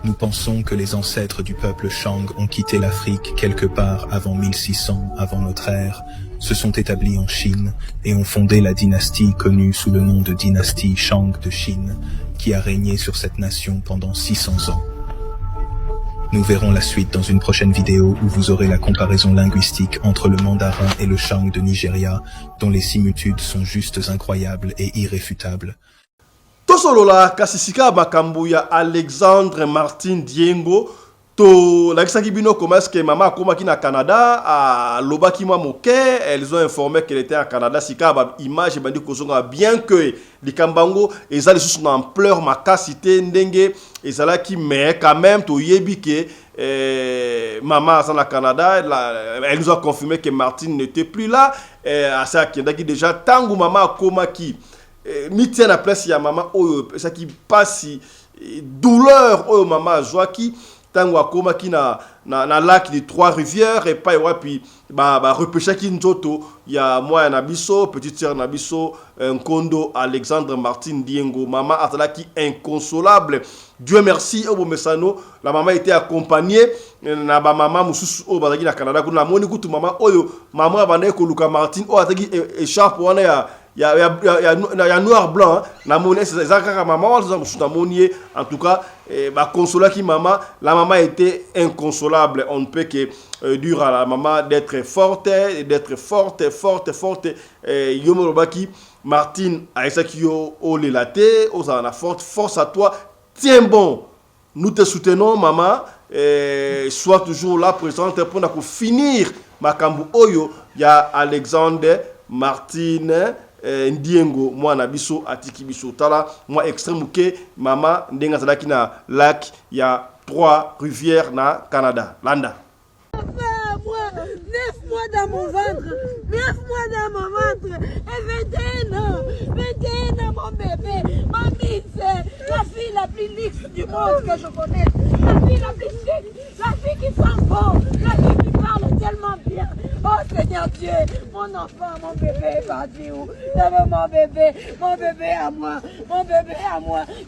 Nous pensons que les ancêtres du peuple Shang ont quitté l'Afrique quelque part avant 1600 avant notre ère, se sont établis en Chine et ont fondé la dynastie connue sous le nom de dynastie Shang de Chine, qui a régné sur cette nation pendant 600 ans. Nous verrons la suite dans une prochaine vidéo où vous aurez la comparaison linguistique entre le mandarin et le Shang de Nigeria, dont les similitudes sont juste incroyables et irréfutables. Tosolola kasisika makambo ya Alexandre Martin Diengo to lakisaki bino comment est-ce que maman akomaki na Canada a lobaki mwa moke, elles ont informé qu'elle était à Canada sika ba image bandi kozonga bien que likambango ezali sous na ampleur makasité ndenge ezalaki mais quand même to yebi que maman à la Canada, elle nous a confirmé que Martine n'était plus là à ça qui déjà tangu maman akomaki miti na place ya maman oyo ça qui passe douleur oyo maman joaki tango akomaki na lac de Trois-Rivières et pas puis ba repêcher ki nzoto ya moi na biso petite sœur na biso Nkondo Alexandre Martin Diengo maman atalaki inconsolable. Dieu merci au mesano la maman était accompagnée na ba maman mususu o bazaki na Canada kuna moni kutu maman oyo maman abandé ko Luka Martin o ataki écharpe wana ya noir blanc na moni ezaka maman na moni en tout cas ba consola ki maman la maman était inconsolable. On ne peut que dire à la maman d'être forte yomorobaki Martine Aïsakio Olelate osana force à toi, tiens bon, nous te soutenons maman, sois toujours là présente pour nous finir makambu oyo ya Alexandre Martine Ndiengo mwana biso atiki biso tala moi extrême ke mama ndenga zalaki na lac ya Trois-Rivières na Canada landa. Moi, 9 mois dans mon ventre, 9 mois dans mon ventre, et 21 ans, mon bébé, ma fille, c'est la fille la plus luxe du monde que je connais, la fille la plus chic, la fille qui sent bon, la fille qui parle tellement bien. Oh Seigneur Dieu, mon enfant, mon bébé, va dire où? Mon bébé à moi,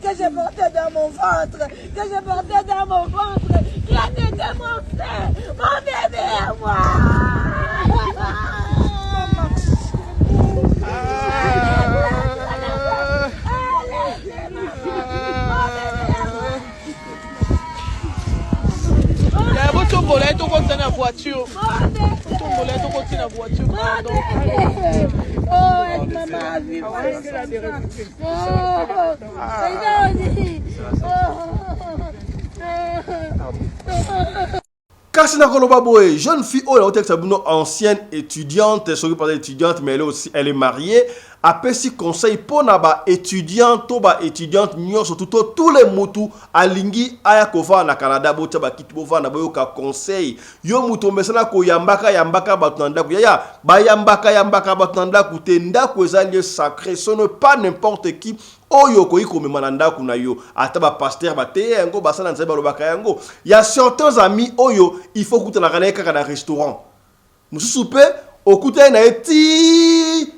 que j'ai porté dans mon ventre, qui a été mon sein, mon bébé à moi. Tombola to continue na voiture. Tombola to continue na voiture. Oh, est maman vivre. Kassina Koloba Boé, jeune fille ancienne étudiante, sur pas étudiante mais elle est mariée. Après si conseil pour naba étudiant toba étudiante nyo surtout tous les mutu alingi aya kova na Canada bocha ba kitova na boyoka conseil yo mutu mesana ko yambaka batanda ku ya ba yambaka batanda ku tenda ko ezali sacré, ce n'est pas n'importe qui oyo ko iko memanda ku na yo ata ba pasteur ba te yango basana nzeba lobaka yango ya certains amis oyo il faut kuta la kaneka kana restaurant mususu pe okuta na eti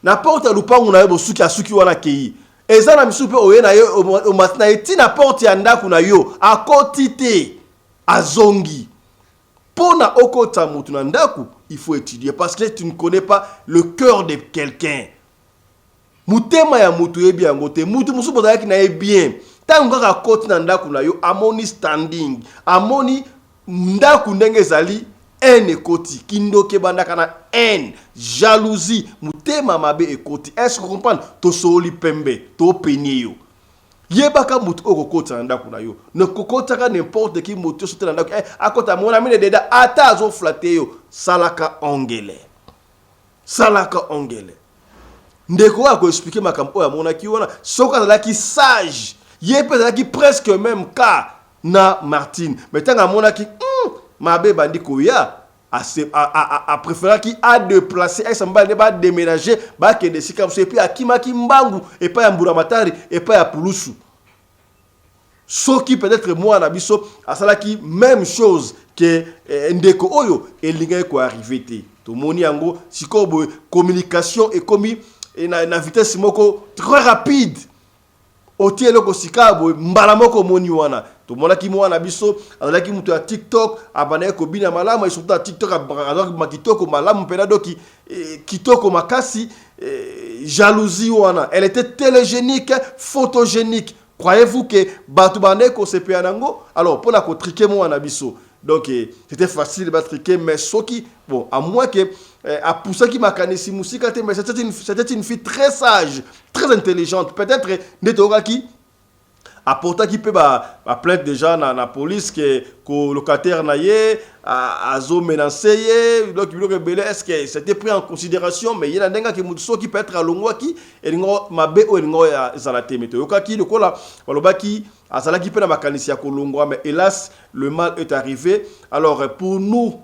n'importe lupangu na yo bosuki asuki wana kei eza na misupe oye na yo o matina eti n'importe ya ndaku na yo akoti te azongi pona okota mutu na ndaku il faut étudier parce que tu ne connais pas le cœur de quelqu'un mutema ya mutu yebi yango te mutu musupo zalaki na ye bien tangu kaka akoti na ndaku na yo amoni standing amoni ndaku ndenge ezali haine ekoti kindoke bandaka na haine jalousie mutema mabe ekoti. Est-ce que vous comprenez to soli pembe to penio yebaka mutu okokota ndako na yo ne kokota n'importe qui mutu sote ndako akota mona mine deda ata azo flatter yo salaka ongele ndeko a ko expliquer makambo ya monaki wana soka la ki sage yepe la ki presque même cas na Martine mais tanga monaki mabe bandi ko ya a préféré qui a déplacé et ça va déménager ba ke de sika et puis akimaki mbangu et pas ya mburamatari et pas ya pulusu soki peut-être moi na biso asalaki même chose que ndeko oyo elinga ko arriver te to moni yango sikobo communication et commis et na vitesse moko très rapide otielo ko sikabo mbala moko moni wana to monaki mwana biso azalaki mutu ya TikTok abana ko bina malama et surtout à TikTok azalaki makitoko malamu pena doki kitoko makasi jalousie wana elle était télégénique photogénique. Croyez-vous que batu bane ko sepia nango alors pour la ko triquer mwana biso donc c'était facile de triquer mais soki bon à moins que a poussé qui makanisi musika te mais c'était une fille très sage très intelligente peut-être netoka qui apporta qui peut ba plainte déjà na la police que locataire naie azo menacé donc il rebelle est-ce que c'était pris en considération mais il y a ndenga que muso qui peut être alongwa qui elingo mabe o elingo ya zalate meto yoka ki lokola baloba ki azala qui peut na makanisi ya kolongwa mais hélas le mal est arrivé alors pour nous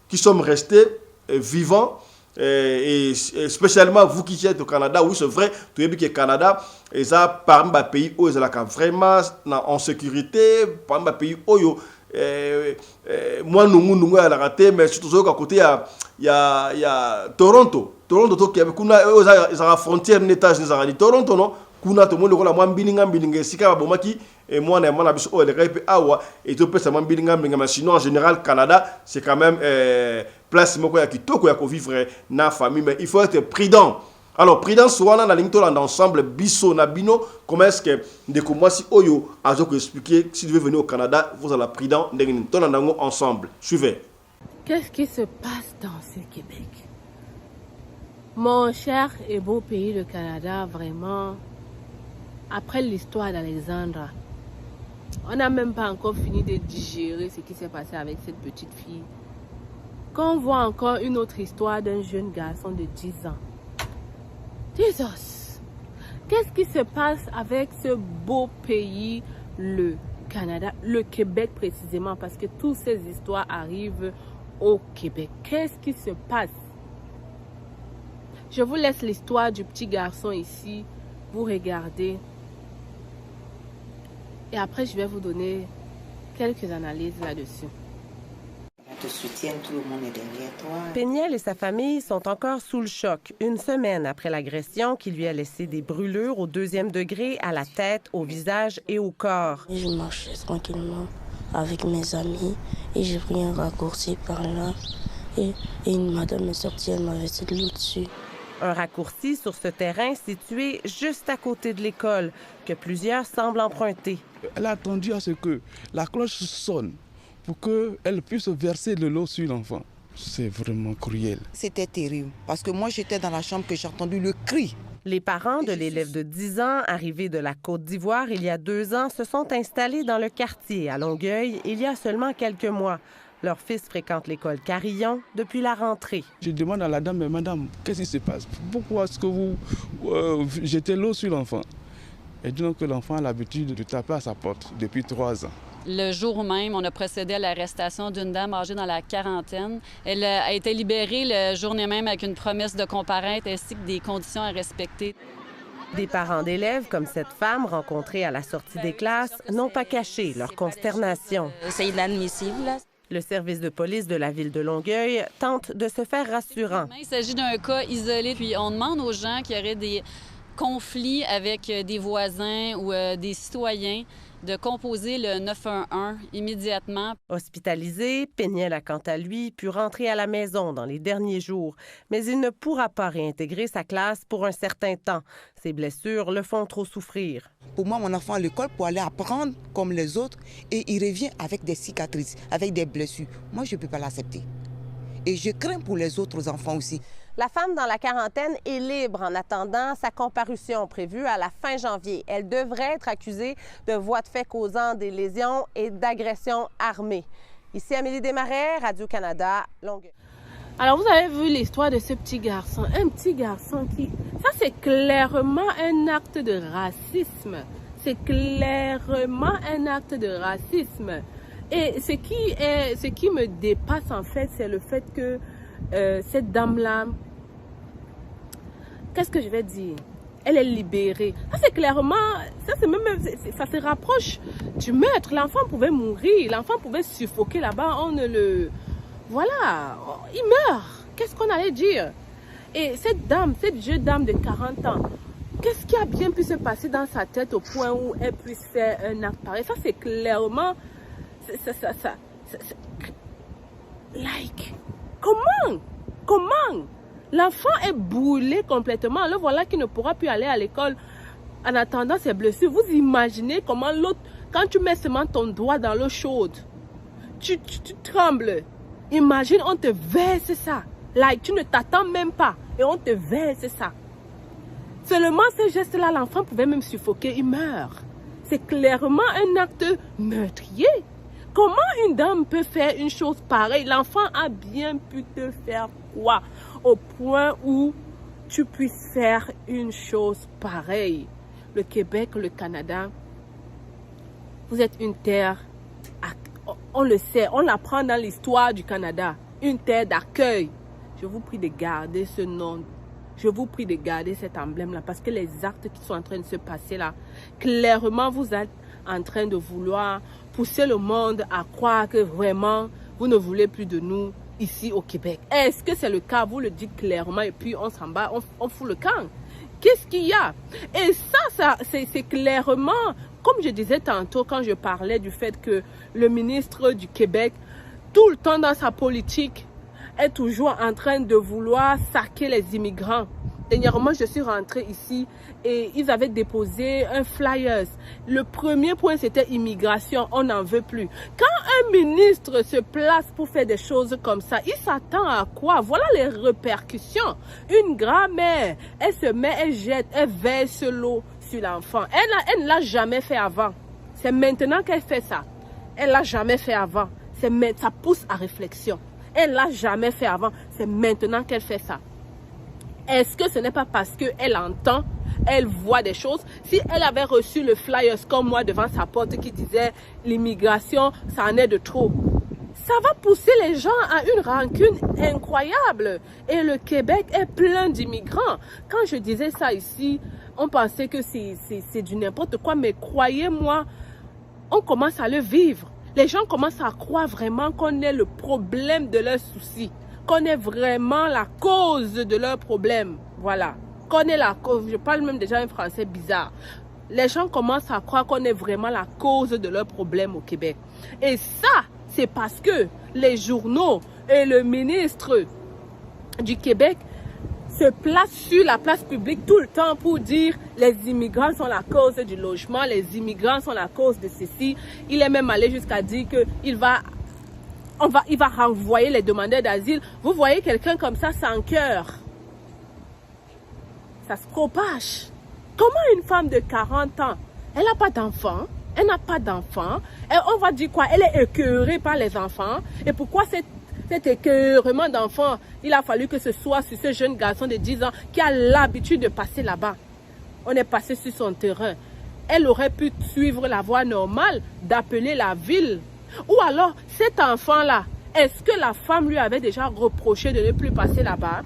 qui sommes restés vivants et spécialement vous qui êtes au Canada, oui c'est vrai, tu sais que le Canada est parmi les pays où ils sont vraiment en sécurité, parmi les pays où moi nous à la raté, mais surtout à côté il y a Toronto qui est la frontière n'étage des Toronto non, kuna tout le monde la moi bilinga sika bomaki et moi na mona biso le rep awa et tout peut ça bilinga mais sinon en général Canada c'est quand même place moko ya kitoko ya ko vivre na famille mais il faut être prudent. Alors prudence wana na lingto l'ensemble biso na bino comment est-ce que ndeko moi si oyo azo ko expliquer si tu veux venir au Canada vous allez prudent ndenge to nango ensemble. Suivez. Qu'est-ce qui se passe dans ce Québec? Mon cher et beau pays le Canada, vraiment. Après l'histoire d'Alexandra, on n'a même pas encore fini de digérer ce qui s'est passé avec cette petite fille. Quand on voit encore une autre histoire d'un jeune garçon de 10 ans. Jesus! Qu'est-ce qui se passe avec ce beau pays, le Canada, le Québec précisément, parce que toutes ces histoires arrivent au Québec. Qu'est-ce qui se passe? Je vous laisse l'histoire du petit garçon ici. Vous regardez. Et après, je vais vous donner quelques analyses là-dessus. Te soutienne, tout le monde est derrière toi. Péniel et sa famille sont encore sous le choc, une semaine après l'agression qui lui a laissé des brûlures au 2e degré à la tête, au visage et au corps. Je marchais tranquillement avec mes amis et j'ai pris un raccourci par là et une madame est sortie, elle m'a versé de l'eau dessus. Un raccourci sur ce terrain situé juste à côté de l'école que plusieurs semblent emprunter. Elle a attendu à ce que la cloche sonne pour qu'elle puisse verser de l'eau sur l'enfant. C'est vraiment cruel. C'était terrible parce que moi j'étais dans la chambre que j'ai entendu le cri. Les parents de l'élève de 10 ans, arrivé de la Côte d'Ivoire il y a 2 ans, se sont installés dans le quartier à Longueuil il y a seulement quelques mois. Leur fils fréquente l'école Carillon depuis la rentrée. Je demande à la dame, mais madame, qu'est-ce qui se passe? Pourquoi est-ce que vous jetez l'eau sur l'enfant? Elle dit que l'enfant a l'habitude de taper à sa porte depuis 3 ans. Le jour même, on a procédé à l'arrestation d'une dame âgée dans la quarantaine. Elle a été libérée le journée même avec une promesse de comparaître ainsi que des conditions à respecter. Des parents d'élèves, comme cette femme rencontrée à la sortie des classes, n'ont pas caché leur consternation. C'est inadmissible. Le service de police de la ville de Longueuil tente de se faire rassurant. Il s'agit d'un cas isolé, puis on demande aux gens qui auraient des conflits avec des voisins ou des citoyens de composer le 911 immédiatement. Hospitalisé, Péniel a quant à lui pu rentrer à la maison dans les derniers jours, mais il ne pourra pas réintégrer sa classe pour un certain temps. Ses blessures le font trop souffrir. Pour moi, mon enfant à l'école pour aller apprendre comme les autres et il revient avec des cicatrices, avec des blessures. Moi, je ne peux pas l'accepter. Et je crains pour les autres enfants aussi. La femme dans la quarantaine est libre en attendant sa comparution prévue à la fin janvier. Elle devrait être accusée de voies de fait causant des lésions et d'agression armée. Ici Amélie Desmarais, Radio-Canada, Longueuil. Alors, vous avez vu l'histoire de ce petit garçon. Un petit garçon qui... Ça, c'est clairement un acte de racisme. C'est clairement un acte de racisme. Et ce qui me dépasse, en fait, c'est le fait que cette dame-là... Qu'est-ce que je vais dire? Elle est libérée. Ça, c'est clairement... Ça se rapproche du meurtre. L'enfant pouvait mourir. L'enfant pouvait suffoquer là-bas. On ne le... Voilà, il meurt. Qu'est-ce qu'on allait dire? Et cette dame, cette jeune dame de 40 ans, qu'est-ce qui a bien pu se passer dans sa tête au point où elle puisse faire un acte pareil? Ça, c'est clairement... Like, comment? L'enfant est brûlé complètement. Le voilà qui ne pourra plus aller à l'école en attendant ses blessures. Vous imaginez comment l'autre, quand tu mets seulement ton doigt dans l'eau chaude, tu trembles. Imagine, on te verse ça. Like, tu ne t'attends même pas. Et on te verse ça. Seulement ce geste-là, l'enfant pouvait même suffoquer. Il meurt. C'est clairement un acte meurtrier. Comment une dame peut faire une chose pareille? L'enfant a bien pu te faire quoi? Au point où tu puisses faire une chose pareille. Le Québec, le Canada, vous êtes une terre... On le sait, on l'apprend dans l'histoire du Canada. Une terre d'accueil. Je vous prie de garder ce nom. Je vous prie de garder cet emblème-là. Parce que les actes qui sont en train de se passer là, clairement, vous êtes en train de vouloir pousser le monde à croire que vraiment, vous ne voulez plus de nous ici au Québec. Est-ce que c'est le cas? Vous le dites clairement et puis on s'en bat, on fout le camp. Qu'est-ce qu'il y a? Et ça c'est clairement... Comme je disais tantôt quand je parlais du fait que le ministre du Québec, tout le temps dans sa politique, est toujours en train de vouloir saquer les immigrants. Dernièrement, je suis rentrée ici et ils avaient déposé un flyers. Le premier point, c'était immigration, on n'en veut plus. Quand un ministre se place pour faire des choses comme ça, il s'attend à quoi? Voilà les répercussions. Une grand-mère, elle se met, elle jette, elle verse l'eau sur l'enfant. Elle ne l'a jamais fait avant. C'est maintenant qu'elle fait ça. Elle ne l'a jamais fait avant. Ça pousse à réflexion. Elle ne l'a jamais fait avant. C'est maintenant qu'elle fait ça. Est-ce que ce n'est pas parce qu'elle entend, elle voit des choses? Si elle avait reçu le flyers comme moi devant sa porte qui disait l'immigration, ça en est de trop, ça va pousser les gens à une rancune incroyable. Et le Québec est plein d'immigrants. Quand je disais ça ici, on pensait que c'est du n'importe quoi, mais croyez-moi, on commence à le vivre. Les gens commencent à croire vraiment qu'on est le problème de leurs soucis, qu'on est vraiment la cause de leurs problèmes. Voilà, qu'on est la cause. Je parle même déjà un français bizarre. Les gens commencent à croire qu'on est vraiment la cause de leurs problèmes au Québec. Et ça, c'est parce que les journaux et le ministre du Québec se place sur la place publique tout le temps pour dire les immigrants sont la cause du logement, les immigrants sont la cause de ceci. Il est même allé jusqu'à dire qu'il va renvoyer les demandeurs d'asile. Vous voyez quelqu'un comme ça sans cœur. Ça se propage. Comment une femme de 40 ans, elle n'a pas d'enfant, elle n'a pas d'enfant, et on va dire quoi? Elle est écœurée par les enfants. Et pourquoi cet écœurement d'enfant, il a fallu que ce soit sur ce jeune garçon de 10 ans qui a l'habitude de passer là-bas. On est passé sur son terrain. Elle aurait pu suivre la voie normale d'appeler la ville. Ou alors, cet enfant-là, est-ce que la femme lui avait déjà reproché de ne plus passer là-bas?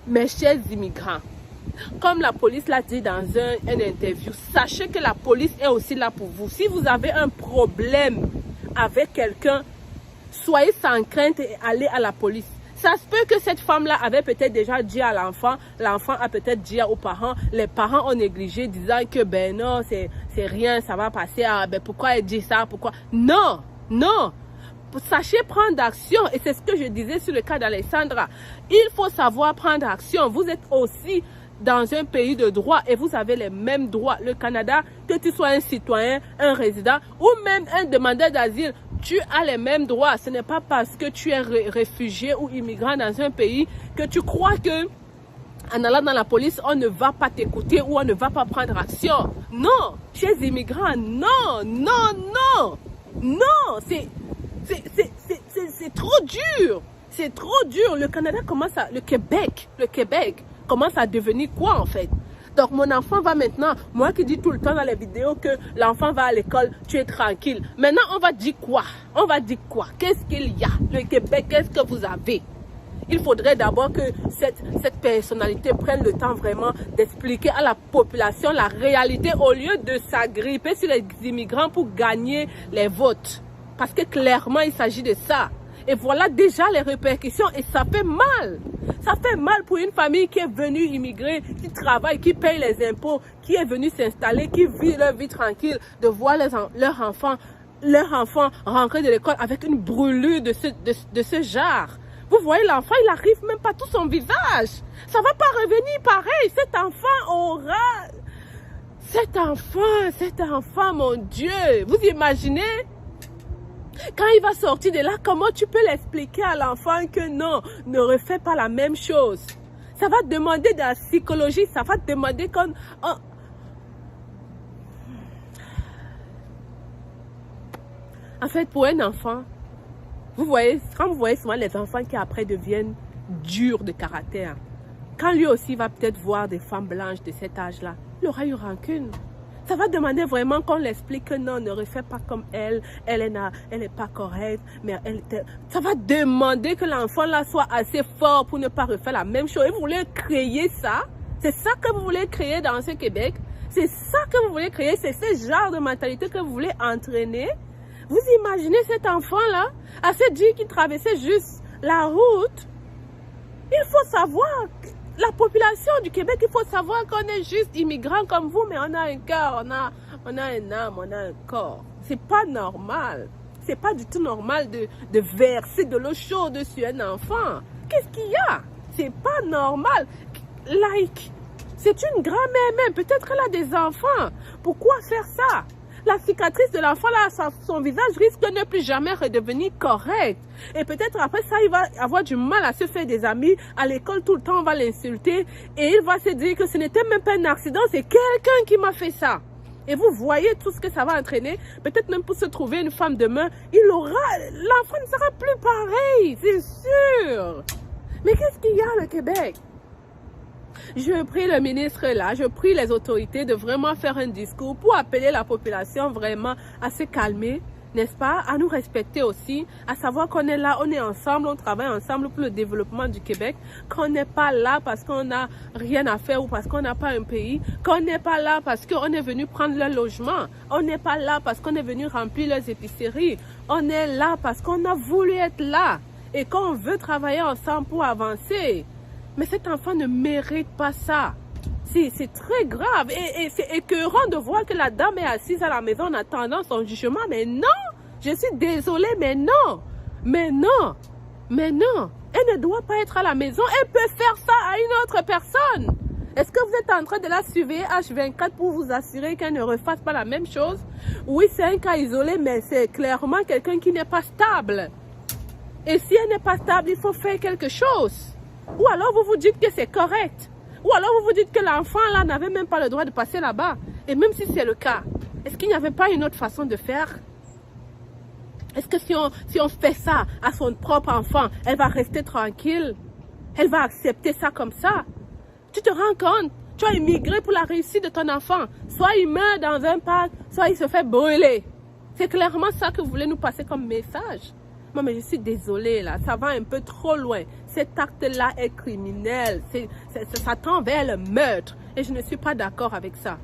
Mes chers immigrants, comme la police l'a dit dans une interview, sachez que la police est aussi là pour vous. Si vous avez un problème avec quelqu'un, soyez sans crainte et allez à la police. Ça se peut que cette femme-là avait peut-être déjà dit à l'enfant, l'enfant a peut-être dit aux parents, les parents ont négligé disant que ben non, c'est rien, ça va passer, ah, ben pourquoi elle dit ça, pourquoi? Non, non. Sachez prendre action et c'est ce que je disais sur le cas d'Alessandra. Il faut savoir prendre action. Vous êtes aussi dans un pays de droit et vous avez les mêmes droits. Le Canada, que tu sois un citoyen, un résident ou même un demandeur d'asile, tu as les mêmes droits. Ce n'est pas parce que tu es réfugié ou immigrant dans un pays que tu crois que en allant dans la police, on ne va pas t'écouter ou on ne va pas prendre action. Non, chers immigrants, non, non, non, non, c'est trop dur. C'est trop dur. Le Canada commence à... Le Québec commence à devenir quoi en fait? Donc mon enfant va maintenant, moi qui dis tout le temps dans les vidéos que l'enfant va à l'école, tu es tranquille. Maintenant on va dire quoi? On va dire quoi? Qu'est-ce qu'il y a? Le Québec, qu'est-ce que vous avez? Il faudrait d'abord que cette personnalité prenne le temps vraiment d'expliquer à la population la réalité au lieu de s'agripper sur les immigrants pour gagner les votes. Parce que clairement il s'agit de ça. Et voilà déjà les répercussions et ça fait mal. Ça fait mal pour une famille qui est venue immigrer, qui travaille, qui paye les impôts, qui est venue s'installer, qui vit leur vie tranquille, de voir leurs enfants rentrer de l'école avec une brûlure de ce genre. Vous voyez l'enfant, il n'arrive même pas tout son visage. Ça ne va pas revenir pareil. Cet enfant, mon Dieu, vous imaginez? Quand il va sortir de là, comment tu peux l'expliquer à l'enfant que non, ne refais pas la même chose? Ça va demander de la psychologie, ça va demander qu'on... En fait, pour un enfant, vous voyez, quand vous voyez souvent les enfants qui après deviennent durs de caractère, quand lui aussi va peut-être voir des femmes blanches de cet âge-là, il aura eu rancune. Ça va demander vraiment qu'on l'explique que non, ne refais pas comme elle n'est pas correcte, mais ça va demander que l'enfant là soit assez fort pour ne pas refaire la même chose. Et vous voulez créer ça? C'est ça que vous voulez créer dans ce Québec? C'est ça que vous voulez créer? C'est ce genre de mentalité que vous voulez entraîner? Vous imaginez cet enfant-là, à se dire qu'il traversait juste la route? Il faut savoir, la population du Québec, il faut savoir qu'on est juste immigrants comme vous, mais on a un cœur, on a une âme, on a un corps. C'est pas normal. C'est pas du tout normal de verser de l'eau chaude sur un enfant. Qu'est-ce qu'il y a? C'est pas normal. Like, c'est une grand-mère même, peut-être qu'elle a des enfants. Pourquoi faire ça? La cicatrice de l'enfant, là, son visage risque de ne plus jamais redevenir correct. Et peut-être après ça, il va avoir du mal à se faire des amis. À l'école, tout le temps, on va l'insulter. Et il va se dire que ce n'était même pas un accident, c'est quelqu'un qui m'a fait ça. Et vous voyez tout ce que ça va entraîner. Peut-être même pour se trouver une femme demain, l'enfant ne sera plus pareil, c'est sûr. Mais qu'est-ce qu'il y a le Québec? Je prie le ministre là, je prie les autorités de vraiment faire un discours pour appeler la population vraiment à se calmer, n'est-ce pas? À nous respecter aussi, à savoir qu'on est là, on est ensemble, on travaille ensemble pour le développement du Québec, qu'on n'est pas là parce qu'on n'a rien à faire ou parce qu'on n'a pas un pays, qu'on n'est pas là parce qu'on est venu prendre leur logement, on n'est pas là parce qu'on est venu remplir leurs épiceries, on est là parce qu'on a voulu être là et qu'on veut travailler ensemble pour avancer. Mais cet enfant ne mérite pas ça. C'est très grave. Et c'est écœurant de voir que la dame est assise à la maison en attendant son jugement. Mais non, je suis désolée, mais non. Mais non. Mais non. Elle ne doit pas être à la maison. Elle peut faire ça à une autre personne. Est-ce que vous êtes en train de la surveiller H24 pour vous assurer qu'elle ne refasse pas la même chose? Oui, c'est un cas isolé, mais c'est clairement quelqu'un qui n'est pas stable. Et si elle n'est pas stable, il faut faire quelque chose. Ou alors vous vous dites que c'est correct. Ou alors vous vous dites que l'enfant là n'avait même pas le droit de passer là-bas. Et même si c'est le cas, est-ce qu'il n'y avait pas une autre façon de faire? Est-ce que si on fait ça à son propre enfant, elle va rester tranquille? Elle va accepter ça comme ça? Tu te rends compte? Tu as immigré pour la réussite de ton enfant. Soit il meurt dans un parc, soit il se fait brûler. C'est clairement ça que vous voulez nous passer comme message. Moi, mais je suis désolée, là, ça va un peu trop loin. Cet acte-là est criminel. Ça tend vers le meurtre. Et je ne suis pas d'accord avec ça.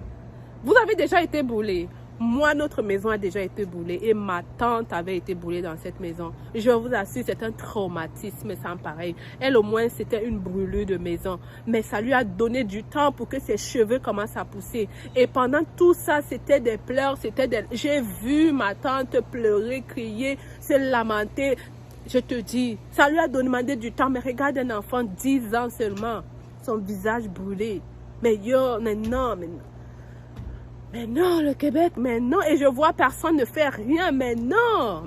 Vous avez déjà été brûlé. Moi, notre maison a déjà été brûlée. Et ma tante avait été brûlée dans cette maison. Je vous assure, c'est un traumatisme sans pareil. Elle, au moins, c'était une brûlure de maison. Mais ça lui a donné du temps pour que ses cheveux commencent à pousser. Et pendant tout ça, c'était des pleurs, J'ai vu ma tante pleurer, crier, se lamenter. Je te dis, ça lui a demandé du temps. Mais regarde un enfant, 10 ans seulement, son visage brûlé. Mais non. Mais non, le Québec, mais non. Et je vois personne ne fait rien. Mais non.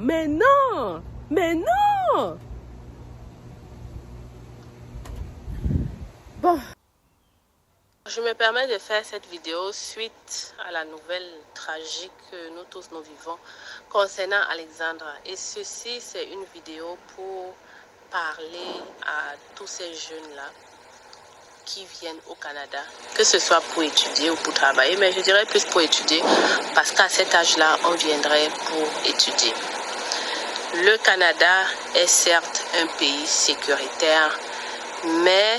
Bon. Je me permets de faire cette vidéo suite à la nouvelle tragique que nous tous nous vivons concernant Alexandra. Et ceci, c'est une vidéo pour parler à tous ces jeunes-là qui viennent au Canada, que ce soit pour étudier ou pour travailler, mais je dirais plus pour étudier, parce qu'à cet âge-là, on viendrait pour étudier. Le Canada est certes un pays sécuritaire, mais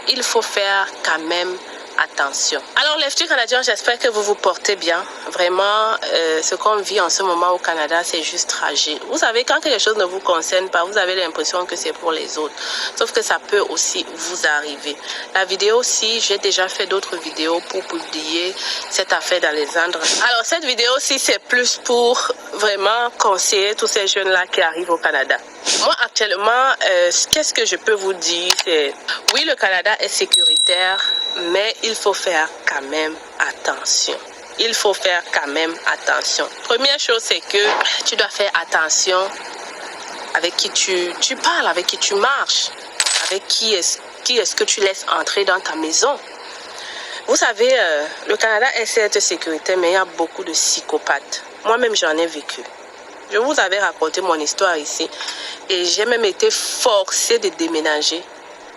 il faut faire quand même attention. Alors les futurs Canadiens, j'espère que vous vous portez bien. Vraiment, ce qu'on vit en ce moment au Canada, c'est juste tragique. Vous savez, quand quelque chose ne vous concerne pas, vous avez l'impression que c'est pour les autres. Sauf que ça peut aussi vous arriver. La vidéo aussi, j'ai déjà fait d'autres vidéos pour publier cette affaire d'Alexandre. Alors cette vidéo aussi, c'est plus pour vraiment conseiller tous ces jeunes-là qui arrivent au Canada. Moi, actuellement, qu'est-ce que je peux vous dire? C'est oui, le Canada est sécuritaire, mais il faut faire quand même attention. Il faut faire quand même attention. Première chose, c'est que tu dois faire attention avec qui tu parles, avec qui tu marches, avec qui est-ce que tu laisses entrer dans ta maison. Vous savez, le Canada est certes sécuritaire, mais il y a beaucoup de psychopathes. Moi-même, j'en ai vécu. Je vous avais raconté mon histoire ici et j'ai même été forcée de déménager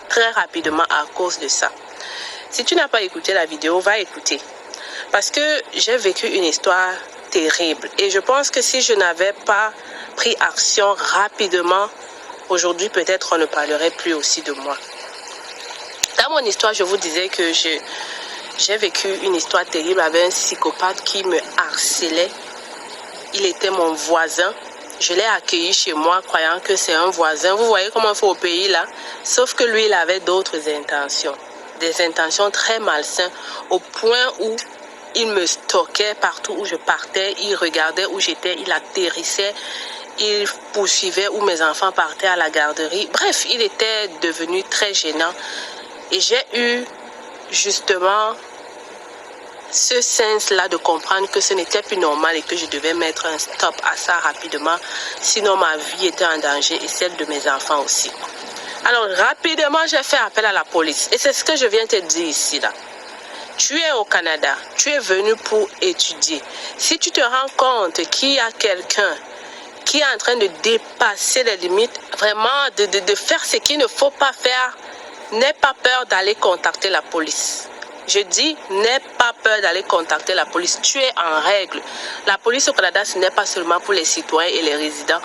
très rapidement à cause de ça. Si tu n'as pas écouté la vidéo, va écouter. Parce que j'ai vécu une histoire terrible. Et je pense que si je n'avais pas pris action rapidement, aujourd'hui peut-être on ne parlerait plus aussi de moi. Dans mon histoire, je vous disais que j'ai vécu une histoire terrible avec un psychopathe qui me harcelait. Il était mon voisin. Je l'ai accueilli chez moi croyant que c'est un voisin. Vous voyez comment il faut au pays là. Sauf que lui, il avait d'autres intentions. Des intentions très malsaines au point où il me stockait partout où je partais. Il regardait où j'étais. Il atterrissait. Il poursuivait où mes enfants partaient à la garderie. Bref, il était devenu très gênant. Et j'ai eu justement ce sens-là de comprendre que ce n'était plus normal et que je devais mettre un stop à ça rapidement. Sinon, ma vie était en danger et celle de mes enfants aussi. Alors, rapidement, j'ai fait appel à la police. Et c'est ce que je viens te dire ici, là. Tu es au Canada. Tu es venu pour étudier. Si tu te rends compte qu'il y a quelqu'un qui est en train de dépasser les limites, vraiment de faire ce qu'il ne faut pas faire, n'aie pas peur d'aller contacter la police. Je dis, n'aie pas peur d'aller contacter la police. Tu es en règle. La police au Canada, ce n'est pas seulement pour les citoyens et les résidents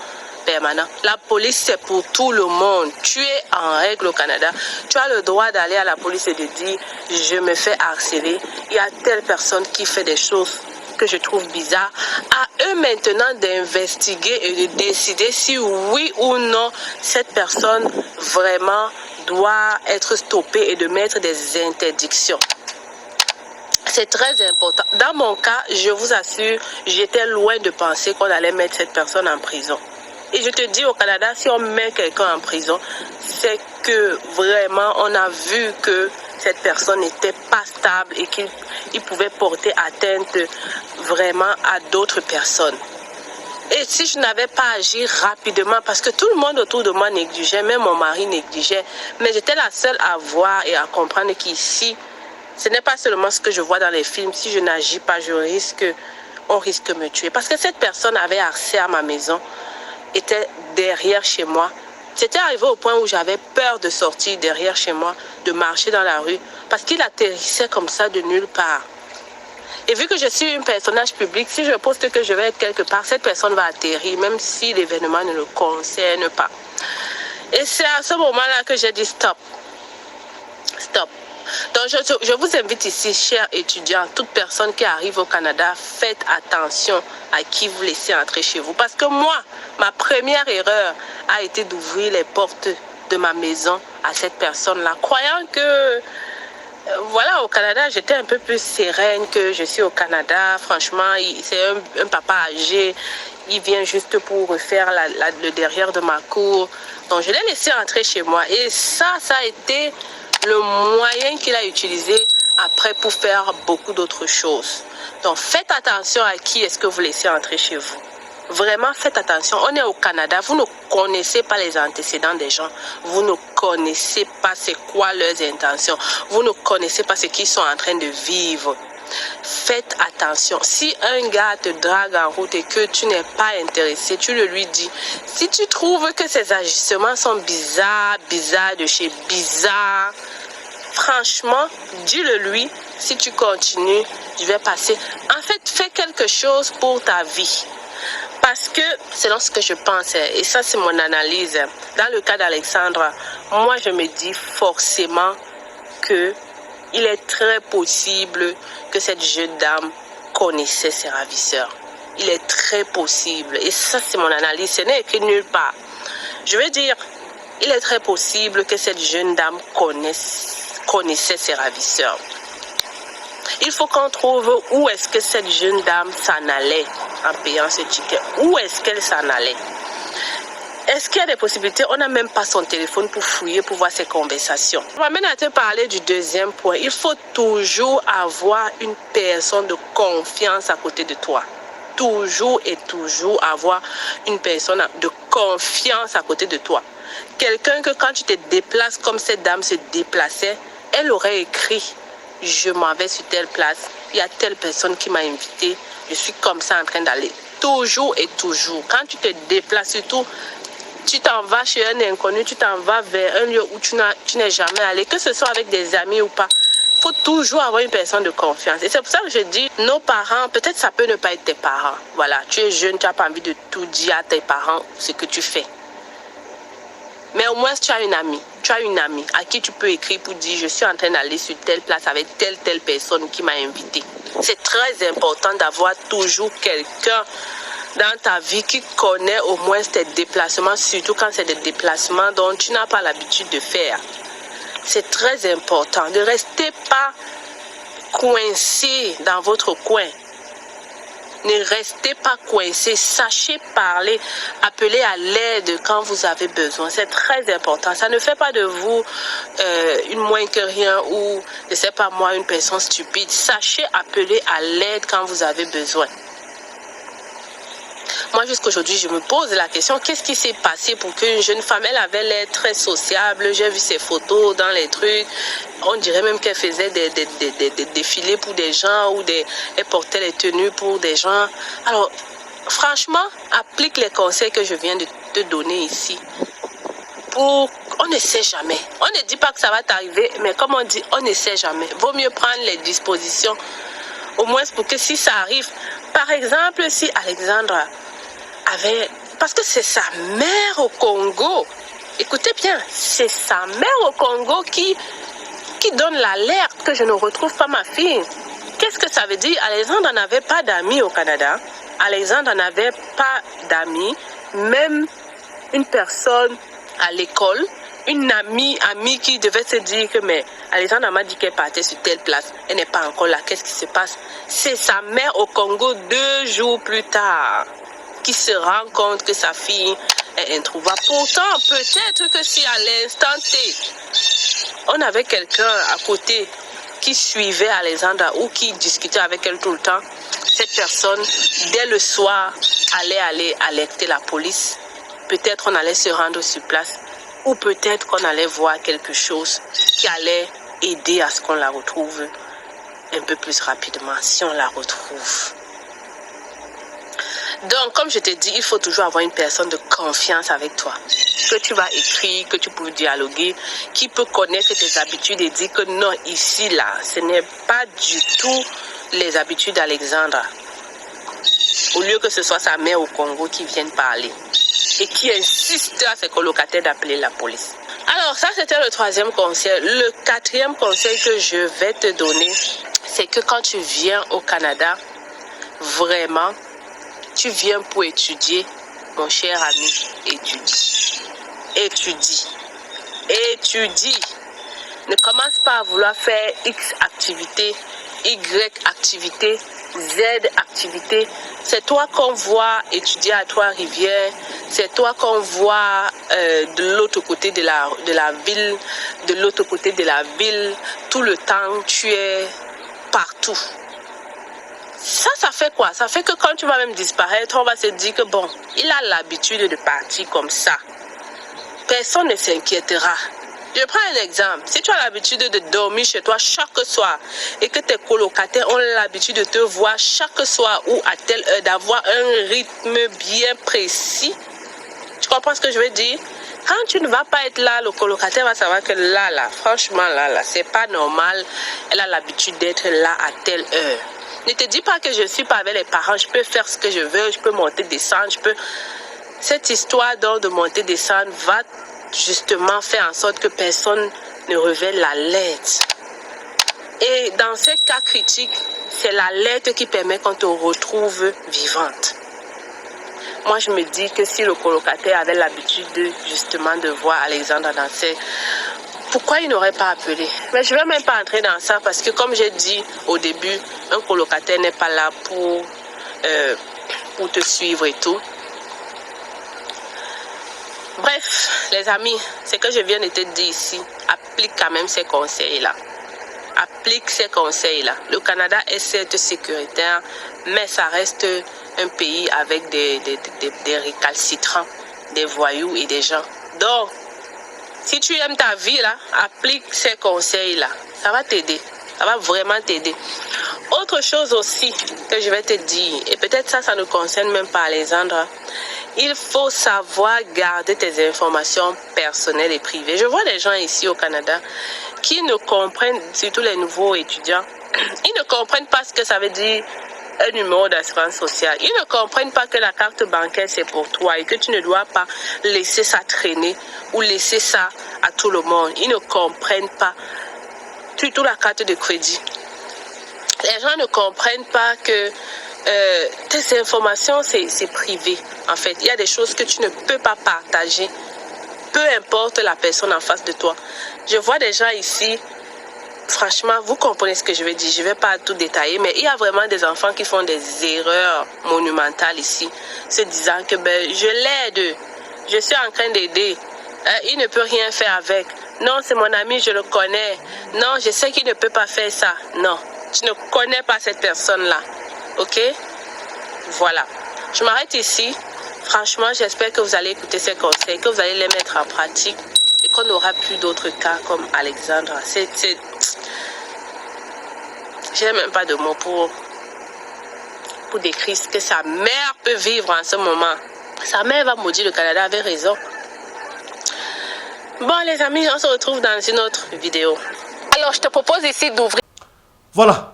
permanents. La police, c'est pour tout le monde. Tu es en règle au Canada. Tu as le droit d'aller à la police et de dire, je me fais harceler. Il y a telle personne qui fait des choses que je trouve bizarres. À eux maintenant d'investiguer et de décider si oui ou non cette personne vraiment doit être stoppée et de mettre des interdictions. C'est très important. Dans mon cas, je vous assure, j'étais loin de penser qu'on allait mettre cette personne en prison. Et je te dis, au Canada, si on met quelqu'un en prison, c'est que vraiment, on a vu que cette personne n'était pas stable et qu'il pouvait porter atteinte vraiment à d'autres personnes. Et si je n'avais pas agi rapidement, parce que tout le monde autour de moi négligeait, même mon mari négligeait, mais j'étais la seule à voir et à comprendre qu'ici, ce n'est pas seulement ce que je vois dans les films. Si je n'agis pas, on risque de me tuer. Parce que cette personne avait accès à ma maison, était derrière chez moi. C'était arrivé au point où j'avais peur de sortir derrière chez moi, de marcher dans la rue, parce qu'il atterrissait comme ça de nulle part. Et vu que je suis un personnage public, si je poste que je vais être quelque part, cette personne va atterrir, même si l'événement ne le concerne pas. Et c'est à ce moment-là que j'ai dit stop. Stop. Donc je vous invite ici, chers étudiants, toute personne qui arrive au Canada, faites attention à qui vous laissez entrer chez vous. Parce que moi, ma première erreur a été d'ouvrir les portes de ma maison à cette personne-là, croyant que, voilà, au Canada, j'étais un peu plus sereine que je suis au Canada. Franchement, c'est un papa âgé, il vient juste pour refaire le derrière de ma cour. Donc je l'ai laissé entrer chez moi. Et ça a été le moyen qu'il a utilisé après pour faire beaucoup d'autres choses. Donc faites attention à qui est-ce que vous laissez entrer chez vous. Vraiment, faites attention. On est au Canada. Vous ne connaissez pas les antécédents des gens. Vous ne connaissez pas c'est quoi leurs intentions. Vous ne connaissez pas ce qu'ils sont en train de vivre. faites attention. Si un gars te drague en route et que tu n'es pas intéressé, tu le lui dis. Si tu trouves que ses agissements sont bizarres de chez bizarre, franchement, dis-le lui. Si tu continues, je vais passer. En fait, fais quelque chose pour ta vie. Parce que, selon ce que je pense, et ça c'est mon analyse, dans le cas d'Alexandra, moi je me dis forcément que il est très possible que cette jeune dame connaissait ses ravisseurs. Il est très possible, et ça c'est mon analyse, ce n'est écrit nulle part. Je veux dire, il est très possible que cette jeune dame connaissait ses ravisseurs. Il faut qu'on trouve où est-ce que cette jeune dame s'en allait en payant ce ticket. Où est-ce qu'elle s'en allait? Est-ce qu'il y a des possibilités? On n'a même pas son téléphone pour fouiller, pour voir ses conversations. On va maintenant te parler du deuxième point. Il faut toujours avoir une personne de confiance à côté de toi. Toujours et toujours avoir une personne de confiance à côté de toi. Quelqu'un que quand tu te déplaces comme cette dame se déplaçait, elle aurait écrit: je m'en vais sur telle place, il y a telle personne qui m'a invité, je suis comme ça en train d'aller. Toujours et toujours. Quand tu te déplaces, surtout, tu t'en vas chez un inconnu, tu t'en vas vers un lieu où tu n'es jamais allé, que ce soit avec des amis ou pas. Il faut toujours avoir une personne de confiance. Et c'est pour ça que je dis, nos parents, peut-être ça peut ne pas être tes parents. Voilà, tu es jeune, tu n'as pas envie de tout dire à tes parents ce que tu fais. Mais au moins, tu as une amie. Tu as une amie à qui tu peux écrire pour dire: je suis en train d'aller sur telle place avec telle personne qui m'a invité. C'est très important d'avoir toujours quelqu'un dans ta vie qui connaît au moins tes déplacements, surtout quand c'est des déplacements dont tu n'as pas l'habitude de faire. C'est très important. Ne restez pas coincé dans votre coin. Ne restez pas coincé, sachez parler, appelez à l'aide quand vous avez besoin. C'est très important. Ça ne fait pas de vous une moins que rien ou, je ne sais pas moi, une personne stupide. Sachez appeler à l'aide quand vous avez besoin. Moi, jusqu'aujourd'hui, je me pose la question, qu'est-ce qui s'est passé pour qu'une jeune femme, elle avait l'air très sociable, j'ai vu ses photos dans les trucs, on dirait même qu'elle faisait des défilés pour des gens ou elle portait les tenues pour des gens. Alors, franchement, applique les conseils que je viens de te donner ici. On ne sait jamais. On ne dit pas que ça va t'arriver, mais comme on dit, on ne sait jamais. Vaut mieux prendre les dispositions, au moins pour que si ça arrive, par exemple, si Alexandra avait... Parce que c'est sa mère au Congo. Écoutez bien, c'est sa mère au Congo qui donne l'alerte que je ne retrouve pas ma fille. Qu'est-ce que ça veut dire? Alexandra n'avait pas d'amis au Canada. Alexandra n'avait pas d'amis. Même une personne à l'école, une amie qui devait se dire que mais Alexandra m'a dit qu'elle partait sur telle place. Elle n'est pas encore là. Qu'est-ce qui se passe? C'est sa mère au Congo 2 jours plus tard qui se rend compte que sa fille est introuvable. Pourtant, peut-être que si à l'instant T, on avait quelqu'un à côté qui suivait Alexandra ou qui discutait avec elle tout le temps, cette personne, dès le soir, allait aller alerter la police. Peut-être on allait se rendre sur place ou peut-être qu'on allait voir quelque chose qui allait aider à ce qu'on la retrouve un peu plus rapidement, si on la retrouve. Donc, comme je te dis, il faut toujours avoir une personne de confiance avec toi, que tu vas écrire, que tu peux dialoguer, qui peut connaître tes habitudes et dire que non, ici, là, ce n'est pas du tout les habitudes d'Alexandra. Au lieu que ce soit sa mère au Congo qui vienne parler et qui insiste à ses colocataires d'appeler la police. Alors, ça, c'était le 3e conseil. Le 4e conseil que je vais te donner, c'est que quand tu viens au Canada, vraiment, tu viens pour étudier, mon cher ami, étudie. Étudie. Étudie. Ne commence pas à vouloir faire X activité, Y activité, Z activité. C'est toi qu'on voit étudier à Trois-Rivières. C'est toi qu'on voit de l'autre côté de la ville, de l'autre côté de la ville. Tout le temps, tu es partout. Ça fait quoi? Ça fait que quand tu vas même disparaître, on va se dire que bon, il a l'habitude de partir comme ça. Personne ne s'inquiétera. Je prends un exemple. Si tu as l'habitude de dormir chez toi chaque soir et que tes colocataires ont l'habitude de te voir chaque soir ou à telle heure, d'avoir un rythme bien précis, tu comprends ce que je veux dire? Quand tu ne vas pas être là, le colocataire va savoir que là, franchement, là, c'est pas normal. Elle a l'habitude d'être là à telle heure. Ne te dis pas que je ne suis pas avec les parents, je peux faire ce que je veux, je peux monter, descendre, Cette histoire donc de monter, descendre va justement faire en sorte que personne ne révèle l'alerte. Et dans ces cas critiques, c'est l'alerte qui permet qu'on te retrouve vivante. Moi, je me dis que si le colocataire avait l'habitude justement de voir Alexandra danser, pourquoi il n'aurait pas appelé? Mais je ne vais même pas entrer dans ça parce que comme j'ai dit au début, un colocataire n'est pas là pour te suivre et tout. Bref, les amis, ce que je viens de te dire ici, applique quand même ces conseils-là. Applique ces conseils-là. Le Canada est certes sécuritaire, mais ça reste un pays avec des récalcitrants, des voyous et des gens. Donc, si tu aimes ta vie, là, applique ces conseils-là. Ça va t'aider. Ça va vraiment t'aider. Autre chose aussi que je vais te dire, et peut-être ça ne concerne même pas Alexandra, il faut savoir garder tes informations personnelles et privées. Je vois des gens ici au Canada qui ne comprennent, surtout les nouveaux étudiants, ils ne comprennent pas ce que ça veut dire un numéro d'assurance sociale. Ils ne comprennent pas que la carte bancaire c'est pour toi et que tu ne dois pas laisser ça traîner ou laisser ça à tout le monde. Ils ne comprennent pas. Surtout la carte de crédit. Les gens ne comprennent pas que tes informations c'est privé. En fait, il y a des choses que tu ne peux pas partager. Peu importe la personne en face de toi. Je vois des gens ici. Franchement, vous comprenez ce que je veux dire. Je ne vais pas tout détailler, mais il y a vraiment des enfants qui font des erreurs monumentales ici, se disant que je l'aide, je suis en train d'aider. Il ne peut rien faire avec. Non, c'est mon ami, je le connais. Non, je sais qu'il ne peut pas faire ça. Non, tu ne connais pas cette personne-là. Ok? Voilà. Je m'arrête ici. Franchement, j'espère que vous allez écouter ces conseils, que vous allez les mettre en pratique et qu'on n'aura plus d'autres cas comme Alexandra. Je n'ai même pas de mots pour décrire ce que sa mère peut vivre en ce moment. Sa mère va maudire le Canada, avait raison. Bon les amis, on se retrouve dans une autre vidéo. Alors je te propose ici d'ouvrir. Voilà.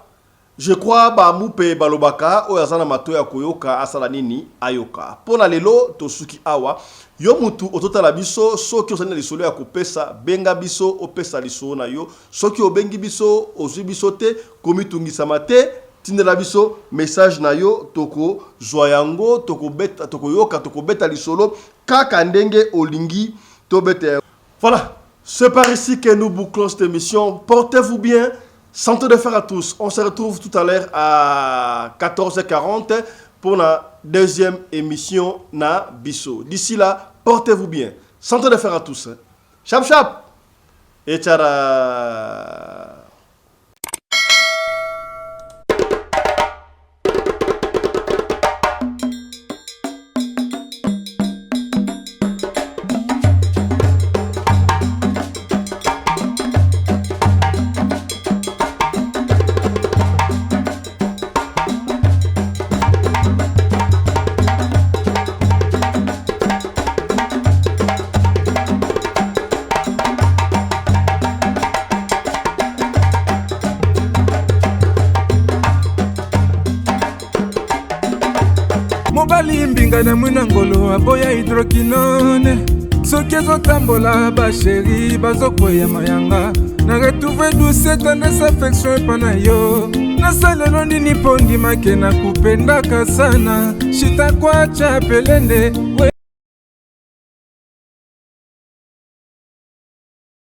Je crois ba mupe balobaka o yazana mato ya koyoka asala nini ayoka. Pona lelo tosuki awa yo mutu ototala biso soki osana lisolo ya kopesa benga biso opesa lisolo na yo soki obengi biso ozwi biso te komitungisa te tindela biso message na yo toko zoyango toko beta toko yoka toko beta lisolo kaka ndenge olingi to beta. Voilà, c'est par ici que nous bouclons cette émission. Portez-vous bien. Santé de fer à tous. On se retrouve tout à l'heure à 14h40 pour la deuxième émission na Bisso. D'ici là, portez-vous bien. Santé de fer à tous. Chap chap et tchara. Mbinga na mwina ngolo aboya hydroquinone soki ezotambola basheri bazokoya mayanga na retrouve douce tendresse affection epa na yo nasalelo nini mpo ndimake na kupendaka sana shitakwacha pelende